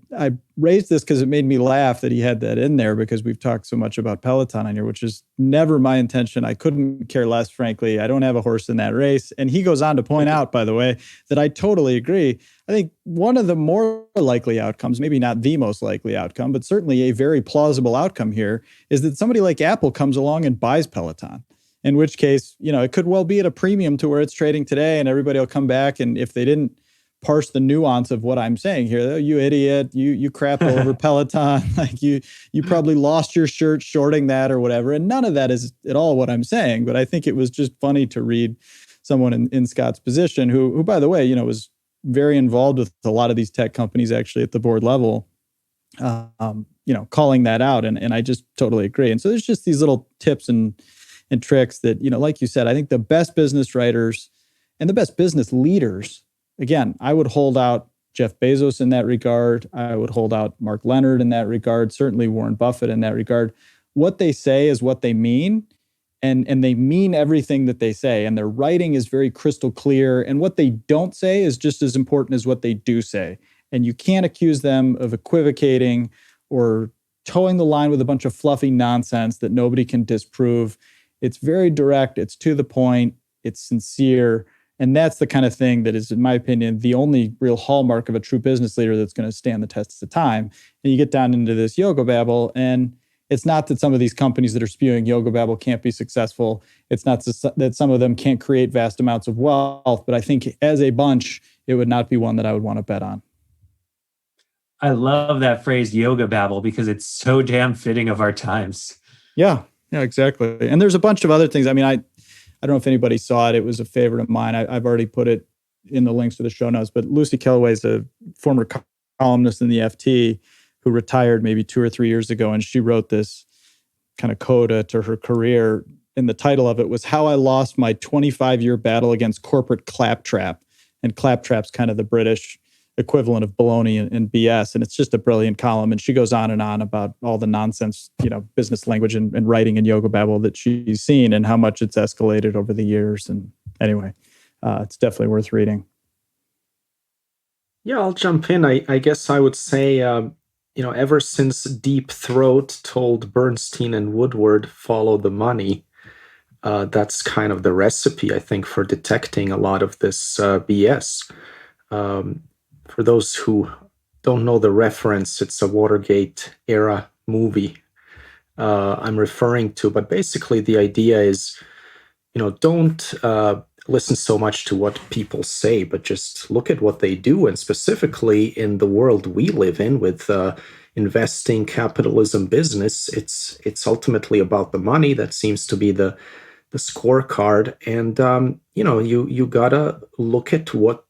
raised this because it made me laugh that he had that in there because we've talked so much about Peloton on here, which is never my intention. I couldn't care less, frankly. I don't have a horse in that race. And he goes on to point out, by the way, that I totally agree. I think one of the more likely outcomes, maybe not the most likely outcome, but certainly a very plausible outcome here is that somebody like Apple comes along and buys Peloton. In which case, it could well be at a premium to where it's trading today and everybody will come back. And if they didn't parse the nuance of what I'm saying here, oh, you idiot, you crap over Peloton, like you probably lost your shirt shorting that or whatever. And none of that is at all what I'm saying. But I think it was just funny to read someone in Scott's position who, by the way, was very involved with a lot of these tech companies actually at the board level, calling that out. And I just totally agree. And so there's just these little tips and tricks that, like you said, I think the best business writers and the best business leaders, again, I would hold out Jeff Bezos in that regard. I would hold out Mark Leonard in that regard, certainly Warren Buffett in that regard. What they say is what they mean, and they mean everything that they say, and their writing is very crystal clear, and what they don't say is just as important as what they do say. And you can't accuse them of equivocating or towing the line with a bunch of fluffy nonsense that nobody can disprove. It's very direct, it's to the point, it's sincere. And that's the kind of thing that is, in my opinion, the only real hallmark of a true business leader that's going to stand the test of time. And you get down into this yoga babble, and it's not that some of these companies that are spewing yoga babble can't be successful. It's not that some of them can't create vast amounts of wealth, but I think as a bunch, it would not be one that I would want to bet on. I love that phrase yoga babble because it's so damn fitting of our times. Yeah, exactly. And there's a bunch of other things. I mean, I don't know if anybody saw it. It was a favorite of mine. I've already put it in the links to the show notes, but Lucy Kellaway is a former columnist in the FT who retired maybe 2 or 3 years ago. And she wrote this kind of coda to her career. And the title of it was How I Lost My 25-Year Battle Against Corporate Claptrap. And claptrap's kind of the British equivalent of baloney and BS. And it's just a brilliant column. And she goes on and on about all the nonsense, business language and writing and yoga babble that she's seen and how much it's escalated over the years. And anyway, it's definitely worth reading. Yeah, I'll jump in. I guess I would say, ever since Deep Throat told Bernstein and Woodward, follow the money, that's kind of the recipe, I think, for detecting a lot of this BS. For those who don't know the reference, it's a Watergate era movie I'm referring to. But basically the idea is, don't listen so much to what people say, but just look at what they do. And specifically in the world we live in with investing, capitalism, business, it's ultimately about the money. That seems to be the scorecard. And, you gotta look at what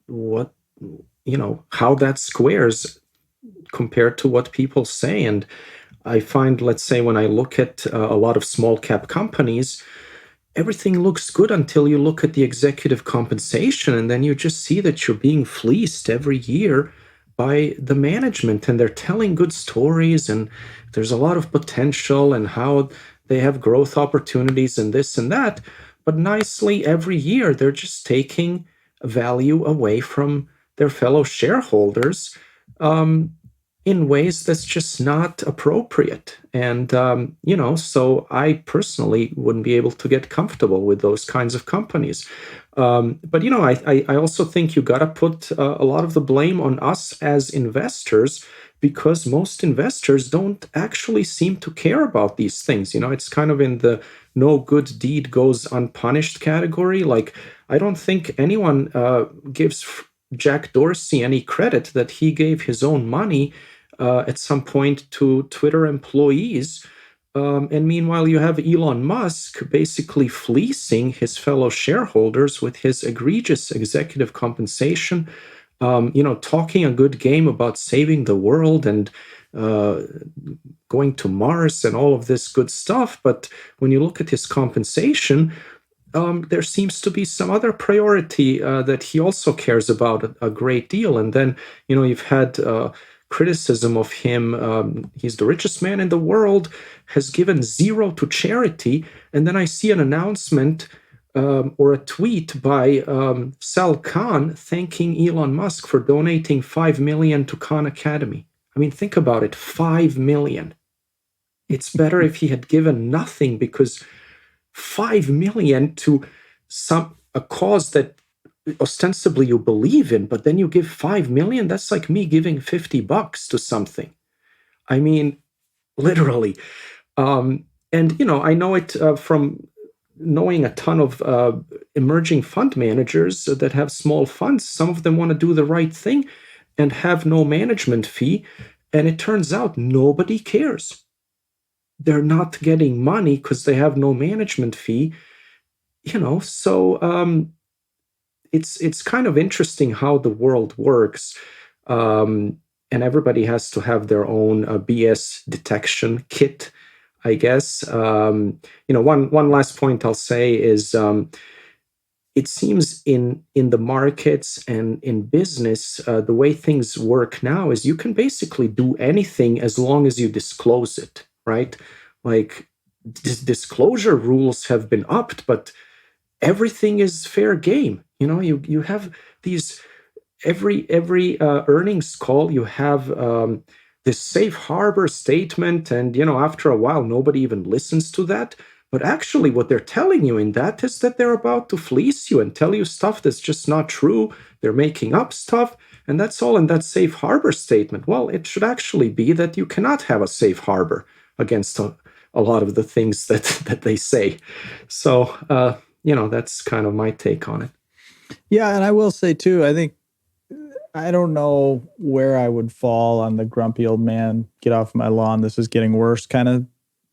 how that squares compared to what people say. And I find, let's say, when I look at a lot of small cap companies, everything looks good until you look at the executive compensation, and then you just see that you're being fleeced every year by the management, and they're telling good stories, and there's a lot of potential and how they have growth opportunities and this and that. But nicely, every year, they're just taking value away from their fellow shareholders. in ways that's just not appropriate. And, so I personally wouldn't be able to get comfortable with those kinds of companies. But, I also think you got to put a lot of the blame on us as investors, because most investors don't actually seem to care about these things. It's kind of in the no good deed goes unpunished category. Like, I don't think anyone gives Jack Dorsey any credit that he gave his own money at some point to Twitter employees. And meanwhile, you have Elon Musk basically fleecing his fellow shareholders with his egregious executive compensation, talking a good game about saving the world and going to Mars and all of this good stuff. But when you look at his compensation, there seems to be some other priority that he also cares about a great deal. And then, you've had criticism of him. He's the richest man in the world, has given zero to charity. And then I see an announcement or a tweet by Sal Khan thanking Elon Musk for donating 5 million to Khan Academy. I mean, think about it, 5 million. It's better if he had given nothing, because 5 million to a cause that ostensibly you believe in, but then you give 5 million, that's like me giving $50 to something. I mean, literally. And I know it from knowing a ton of emerging fund managers that have small funds. Some of them want to do the right thing and have no management fee, and it turns out nobody cares. They're not getting money because they have no management fee. So it's kind of interesting how the world works, and everybody has to have their own BS detection kit, I guess. One last point I'll say is it seems in the markets and in business, the way things work now is you can basically do anything as long as you disclose it, right? Like, disclosure rules have been upped, but everything is fair game. You have these every earnings call, you have this safe harbor statement, and after a while nobody even listens to that. But actually what they're telling you in that is that they're about to fleece you and tell you stuff that's just not true. They're making up stuff, and that's all in that safe harbor statement. Well, it should actually be that you cannot have a safe harbor against a lot of the things that they say. So that's kind of my take on it. Yeah, and I will say too, I don't know where I would fall on the grumpy old man, get off my lawn, this is getting worse kind of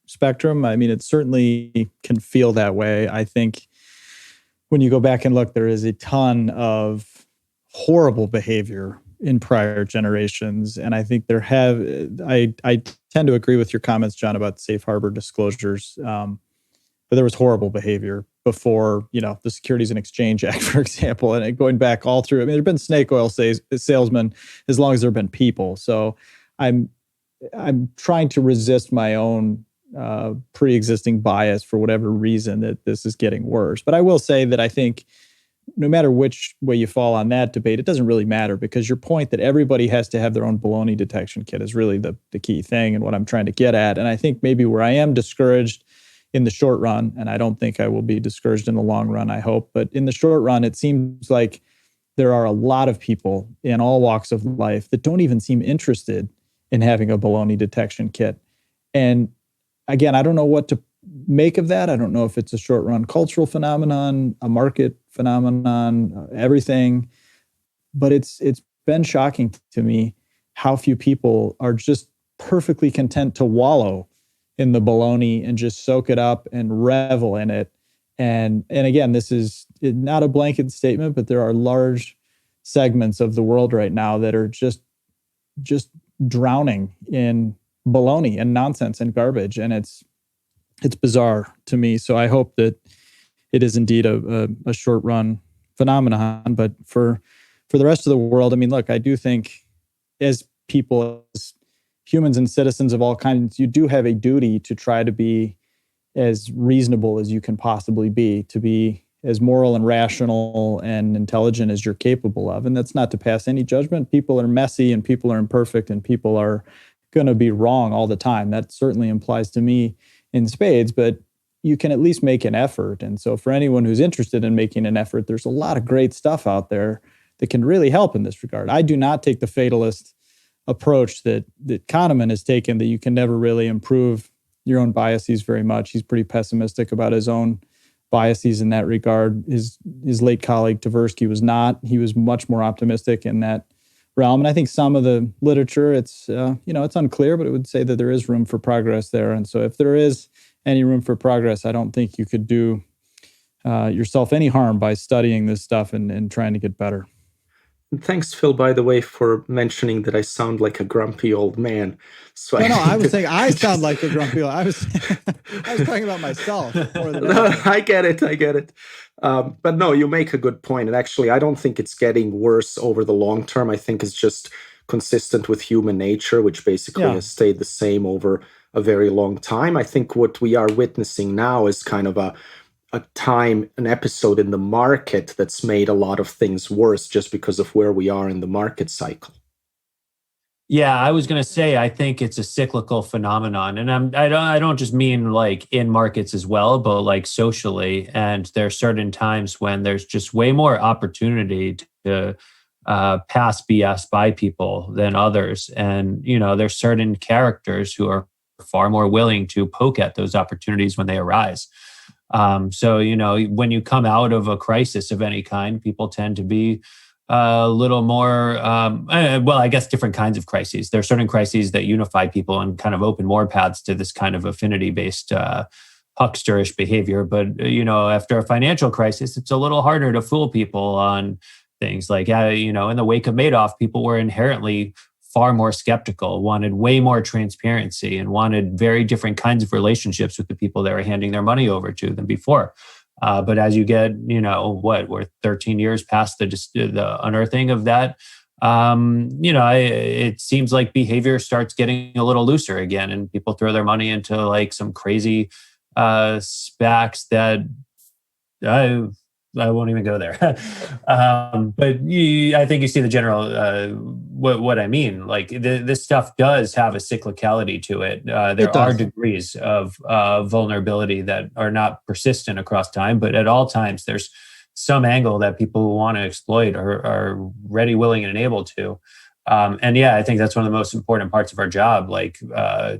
spectrum. I mean, it certainly can feel that way. I think when you go back and look, there is a ton of horrible behavior in prior generations. And I think I tend to agree with your comments, John, about safe harbor disclosures. But there was horrible behavior before, the Securities and Exchange Act, for example, and going back all through. I mean, there've been snake oil salesmen as long as there've been people. So I'm trying to resist my own pre-existing bias for whatever reason that this is getting worse. But I will say that I think no matter which way you fall on that debate, it doesn't really matter, because your point that everybody has to have their own baloney detection kit is really the key thing and what I'm trying to get at. And I think maybe where I am discouraged in the short run, and I don't think I will be discouraged in the long run, I hope, but in the short run, it seems like there are a lot of people in all walks of life that don't even seem interested in having a baloney detection kit. And again, I don't know what to make of that. I don't know if it's a short-run cultural phenomenon, a market phenomenon, everything. But it's been shocking to me how few people are just perfectly content to wallow in the baloney and just soak it up and revel in it. And again, this is not a blanket statement, but there are large segments of the world right now that are just drowning in baloney and nonsense and garbage, and it's bizarre to me. So I hope that it is indeed a short run phenomenon. But for the rest of the world, I mean, look, I do think as people, as humans and citizens of all kinds, you do have a duty to try to be as reasonable as you can possibly be, to be as moral and rational and intelligent as you're capable of. And that's not to pass any judgment. People are messy and people are imperfect and people are going to be wrong all the time. That certainly applies to me in spades, but you can at least make an effort. And so for anyone who's interested in making an effort, there's a lot of great stuff out there that can really help in this regard. I do not take the fatalist approach that Kahneman has taken, that you can never really improve your own biases very much. He's pretty pessimistic about his own biases in that regard. His late colleague Tversky was not. He was much more optimistic in that realm. And I think some of the literature, it's it's unclear, but it would say that there is room for progress there. And so if there is any room for progress, I don't think you could do yourself any harm by studying this stuff and trying to get better. And thanks, Phil, by the way, for mentioning that I sound like a grumpy old man. So I was saying I sound like a grumpy old. I was talking about myself more than no, I get it. But no, you make a good point. And actually, I don't think it's getting worse over the long term. I think it's just consistent with human nature, which basically has stayed the same over a very long time. I think what we are witnessing now is kind of an episode in the market that's made a lot of things worse just because of where we are in the market cycle. Yeah, I was going to say, I think it's a cyclical phenomenon, and I don't just mean like in markets as well, but like socially. And there are certain times when there's just way more opportunity to pass BS by people than others, and there's certain characters who are far more willing to poke at those opportunities when they arise. So when you come out of a crisis of any kind, people tend to be a little more, I guess different kinds of crises. There are certain crises that unify people and kind of open more paths to this kind of affinity-based hucksterish behavior. But, after a financial crisis, it's a little harder to fool people on things like, in the wake of Madoff, people were inherently far more skeptical, wanted way more transparency, and wanted very different kinds of relationships with the people they were handing their money over to than before. But as you get, we're 13 years past the unearthing of that, it seems like behavior starts getting a little looser again, and people throw their money into like some crazy SPACs that I won't even go there. But I think you see the general, what I mean. Like this stuff does have a cyclicality to it. There are degrees of vulnerability that are not persistent across time, but at all times there's some angle that people who want to exploit are ready, willing, and able to. I think that's one of the most important parts of our job, like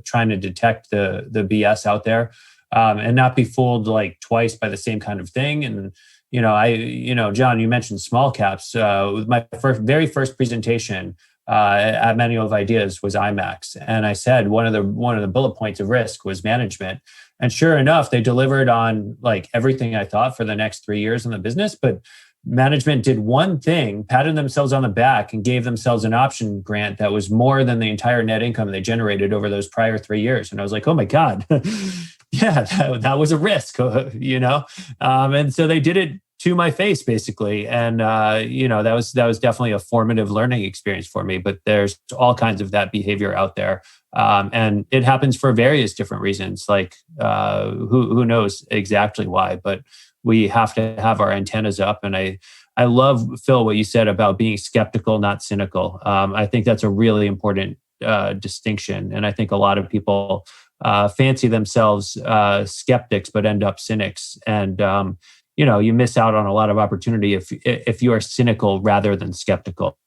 trying to detect the BS out there and not be fooled like twice by the same kind of thing. And John, you mentioned small caps. With my very first presentation at Manual of Ideas was IMAX, and I said one of the bullet points of risk was management. And sure enough, they delivered on like everything I thought for the next 3 years in the business. But management did one thing, patted themselves on the back, and gave themselves an option grant that was more than the entire net income they generated over those prior 3 years. And I was like, oh my God. Yeah, that was a risk, and so they did it to my face, basically. And, that was definitely a formative learning experience for me. But there's all kinds of that behavior out there. And it happens for various different reasons, like who knows exactly why, but we have to have our antennas up. And I love, Phil, what you said about being skeptical, not cynical. I think that's a really important distinction. And I think a lot of people fancy themselves skeptics, but end up cynics. And, you miss out on a lot of opportunity if you are cynical rather than skeptical.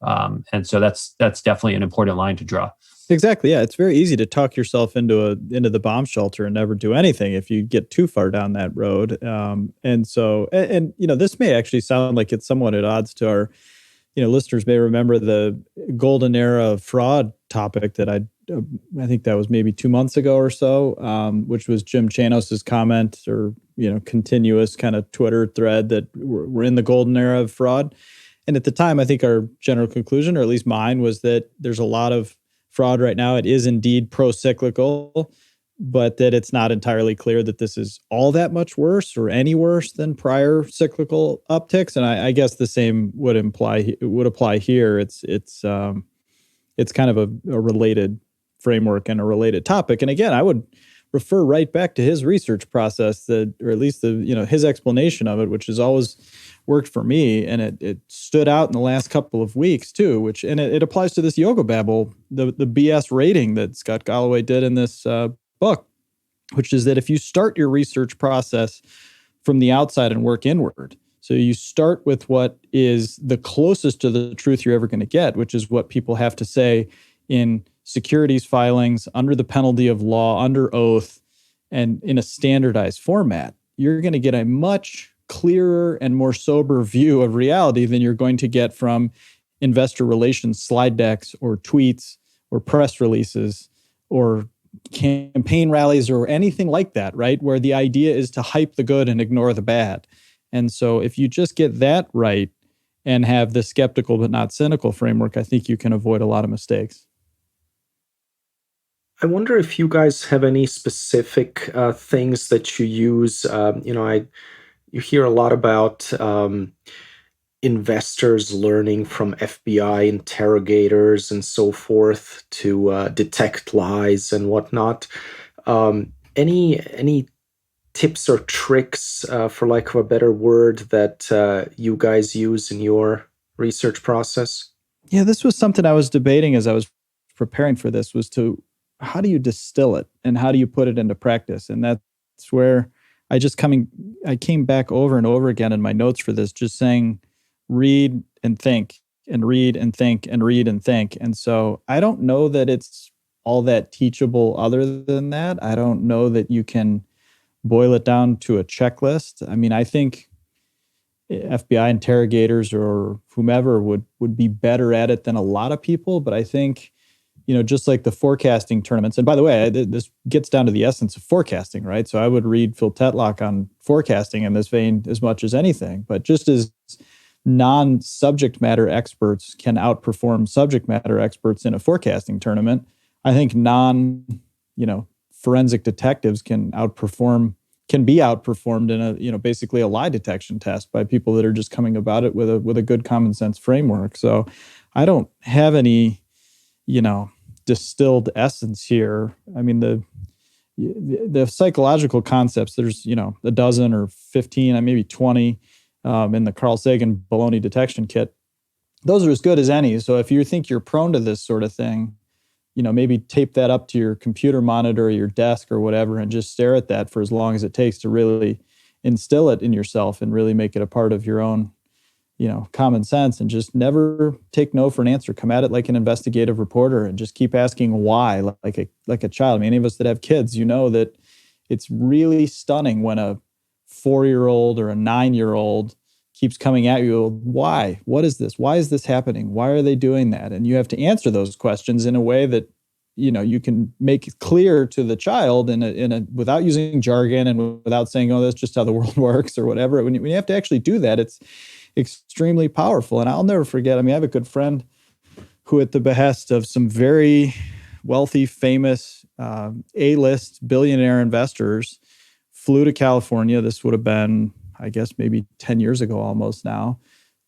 And so that's definitely an important line to draw. Exactly. Yeah. It's very easy to talk yourself into the bomb shelter and never do anything if you get too far down that road. And this may actually sound like it's somewhat at odds to our, listeners may remember the golden era of fraud topic that I think that was maybe 2 months ago or so, which was Jim Chanos's comment or, continuous kind of Twitter thread that we're in the golden era of fraud. And at the time, I think our general conclusion, or at least mine, was that there's a lot of fraud right now. It is indeed pro-cyclical, but that it's not entirely clear that this is all that much worse or any worse than prior cyclical upticks. And I guess the same would apply here. It's kind of a related framework and a related topic. And again, I would refer right back to his research process, or at least his explanation of it, which has always worked for me. And it stood out in the last couple of weeks too, and it applies to this Yoga Babble, the BS rating that Scott Galloway did in this book, which is that if you start your research process from the outside and work inward, so you start with what is the closest to the truth you're ever going to get, which is what people have to say in securities filings, under the penalty of law, under oath, and in a standardized format, you're going to get a much clearer and more sober view of reality than you're going to get from investor relations slide decks or tweets or press releases or campaign rallies or anything like that, right? Where the idea is to hype the good and ignore the bad. And so if you just get that right and have the skeptical but not cynical framework, I think you can avoid a lot of mistakes. I wonder if you guys have any specific things that you use. You hear a lot about investors learning from FBI interrogators and so forth to detect lies and whatnot. Any tips or tricks, for lack of a better word, that you guys use in your research process? Yeah, this was something I was debating as I was preparing for this, was how do you distill it and how do you put it into practice? And that's where I came back over and over again in my notes for this, just saying, read and think and read and think and read and think. And so I don't know that it's all that teachable other than that. I don't know that you can boil it down to a checklist. I mean, I think FBI interrogators or whomever would be better at it than a lot of people. But I think, just like the forecasting tournaments, and by the way, this gets down to the essence of forecasting, right? So I would read Phil Tetlock on forecasting in this vein as much as anything. But just as non-subject matter experts can outperform subject matter experts in a forecasting tournament, I think forensic detectives can be outperformed in basically a lie detection test by people that are just coming about it with a good common sense framework. So I don't have any, distilled essence here. I mean, the psychological concepts, there's, a dozen or 15, maybe 20 in the Carl Sagan baloney detection kit. Those are as good as any. So if you think you're prone to this sort of thing, maybe tape that up to your computer monitor or your desk or whatever and just stare at that for as long as it takes to really instill it in yourself and really make it a part of your own, common sense, and just never take no for an answer. Come at it like an investigative reporter and just keep asking why, like a child. I mean, any of us that have kids, that it's really stunning when a 4-year-old or a 9-year-old keeps coming at you. Why? What is this? Why is this happening? Why are they doing that? And you have to answer those questions in a way that, you can make it clear to the child in a without using jargon and without saying, oh, that's just how the world works or whatever. When you have to actually do that, it's extremely powerful. And I'll never forget, I have a good friend who, at the behest of some very wealthy, famous A-list billionaire investors, flew to California. This would have been, I guess, maybe 10 years ago almost now,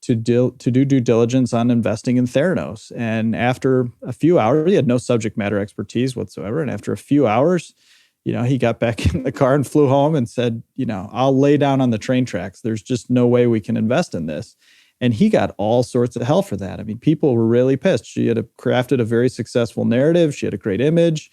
to do due diligence on investing in Theranos. And after a few hours, he had no subject matter expertise whatsoever. And after a few hours, he got back in the car and flew home and said, I'll lay down on the train tracks. There's just no way we can invest in this. And he got all sorts of hell for that. People were really pissed. She had crafted a very successful narrative. She had a great image.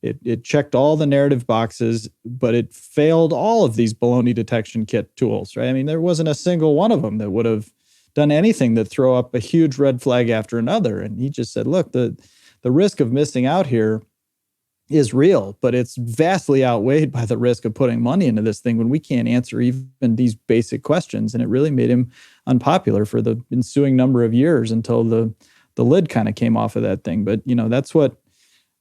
It checked all the narrative boxes, but it failed all of these baloney detection kit tools, right? There wasn't a single one of them that would have done anything that throw up a huge red flag after another. And he just said, look, the risk of missing out here is real, but it's vastly outweighed by the risk of putting money into this thing when we can't answer even these basic questions. And it really made him unpopular for the ensuing number of years until the lid kind of came off of that thing. But, that's what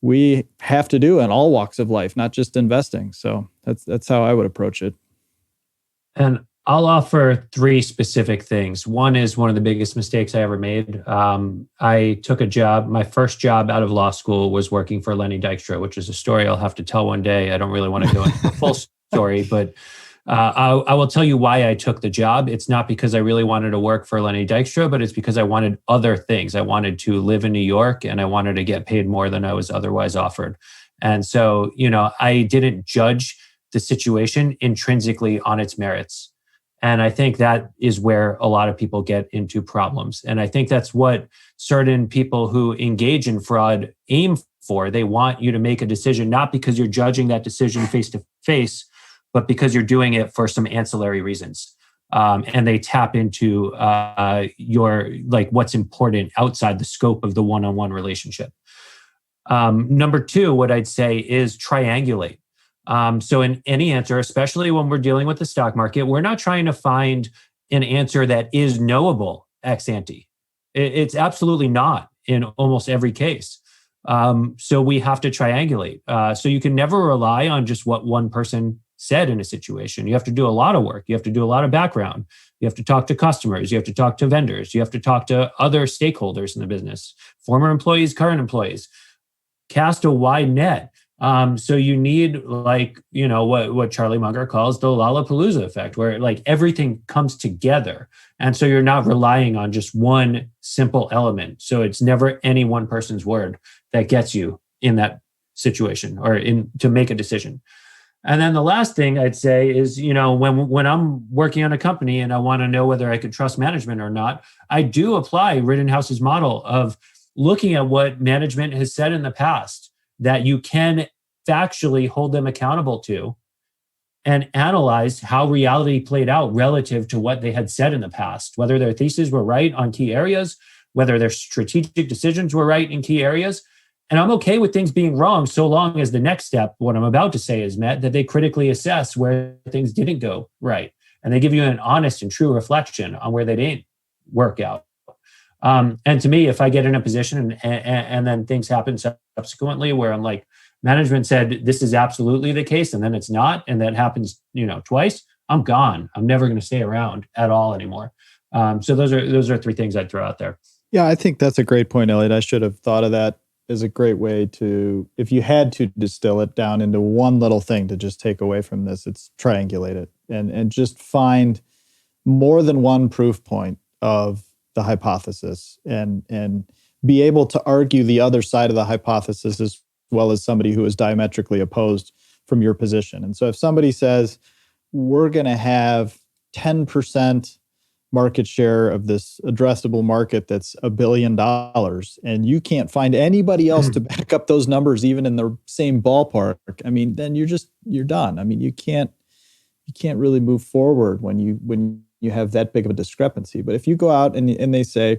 we have to do in all walks of life, not just investing. So that's how I would approach it. And I'll offer 3 specific things. One is one of the biggest mistakes I ever made. I took a job. My first job out of law school was working for Lenny Dykstra, which is a story I'll have to tell one day. I don't really want to go into the full story, but I will tell you why I took the job. It's not because I really wanted to work for Lenny Dykstra, but it's because I wanted other things. I wanted to live in New York and I wanted to get paid more than I was otherwise offered. And so, I didn't judge the situation intrinsically on its merits. And I think that is where a lot of people get into problems. And I think that's what certain people who engage in fraud aim for. They want you to make a decision, not because you're judging that decision face to face, but because you're doing it for some ancillary reasons. And they tap into your what's important outside the scope of the one-on-one relationship. Number two, what I'd say is triangulate. So in any answer, especially when we're dealing with the stock market, we're not trying to find an answer that is knowable ex ante. It's absolutely not in almost every case. So we have to triangulate. So you can never rely on just what one person said in a situation. You have to do a lot of work. You have to do a lot of background. You have to talk to customers. You have to talk to vendors. You have to talk to other stakeholders in the business, former employees, current employees. Cast a wide net. So you need what Charlie Munger calls the Lollapalooza effect, where everything comes together. And so you're not relying on just one simple element. So it's never any one person's word that gets you in that situation or to make a decision. And then the last thing I'd say is, when I'm working on a company and I want to know whether I could trust management or not, I do apply Rittenhouse's model of looking at what management has said in the past that you can factually hold them accountable to and analyze how reality played out relative to what they had said in the past, whether their theses were right on key areas, whether their strategic decisions were right in key areas. And I'm okay with things being wrong so long as the next step, what I'm about to say, is met, that they critically assess where things didn't go right. And they give you an honest and true reflection on where they didn't work out. And to me, if I get in a position and then things happen subsequently where I'm like, management said this is absolutely the case, and then it's not, and that happens, twice, I'm gone. I'm never going to stay around at all anymore. So those are three things I'd throw out there. Yeah, I think that's a great point, Elliot. I should have thought of that as a great way to, if you had to distill it down into one little thing to just take away from this, it's triangulate it and just find more than one proof point of the hypothesis and be able to argue the other side of the hypothesis as well as somebody who is diametrically opposed from your position. And so if somebody says, we're going to have 10% market share of this addressable market that's $1 billion, and you can't find anybody else to back up those numbers even in the same ballpark, I mean, then you're done. I mean, you can't really move forward when you have that big of a discrepancy. But if you go out and they say,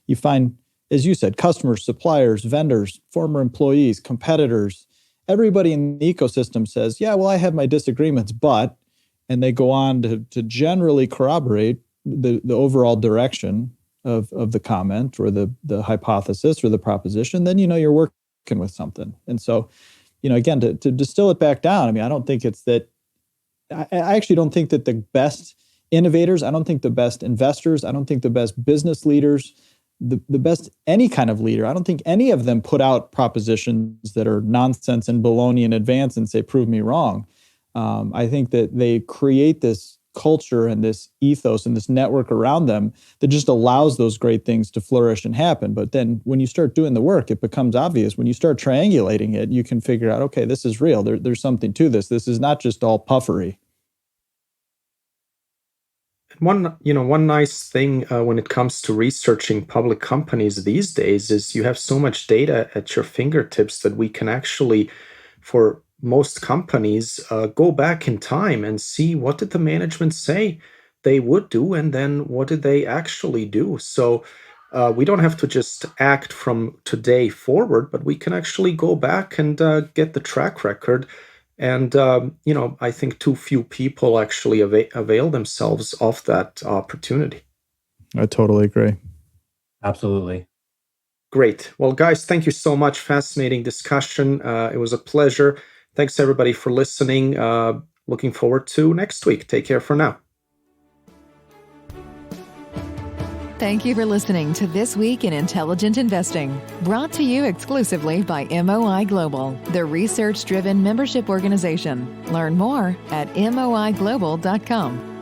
you find, as you said, customers, suppliers, vendors, former employees, competitors, everybody in the ecosystem says, yeah, well, I have my disagreements, but, and they go on to generally corroborate the overall direction of the comment or the hypothesis or the proposition, then you're working with something. And so, again, to distill it back down, I mean, I don't think it's that, I actually don't think that the best innovators, I don't think the best investors, I don't think the best business leaders, the best any kind of leader, I don't think any of them put out propositions that are nonsense and baloney in advance and say, prove me wrong. I think that they create this culture and this ethos and this network around them that just allows those great things to flourish and happen. But then when you start doing the work, it becomes obvious. When you start triangulating it, you can figure out, okay, this is real. There's something to this. This is not just all puffery. One nice thing when it comes to researching public companies these days is you have so much data at your fingertips that we can actually, for most companies, go back in time and see what did the management say they would do, and then what did they actually do. So we don't have to just act from today forward, but we can actually go back and get the track record. And, I think too few people actually avail themselves of that opportunity. I totally agree. Absolutely. Great. Well, guys, thank you so much. Fascinating discussion. It was a pleasure. Thanks, everybody, for listening. Looking forward to next week. Take care for now. Thank you for listening to This Week in Intelligent Investing, brought to you exclusively by MOI Global, the research-driven membership organization. Learn more at moiglobal.com.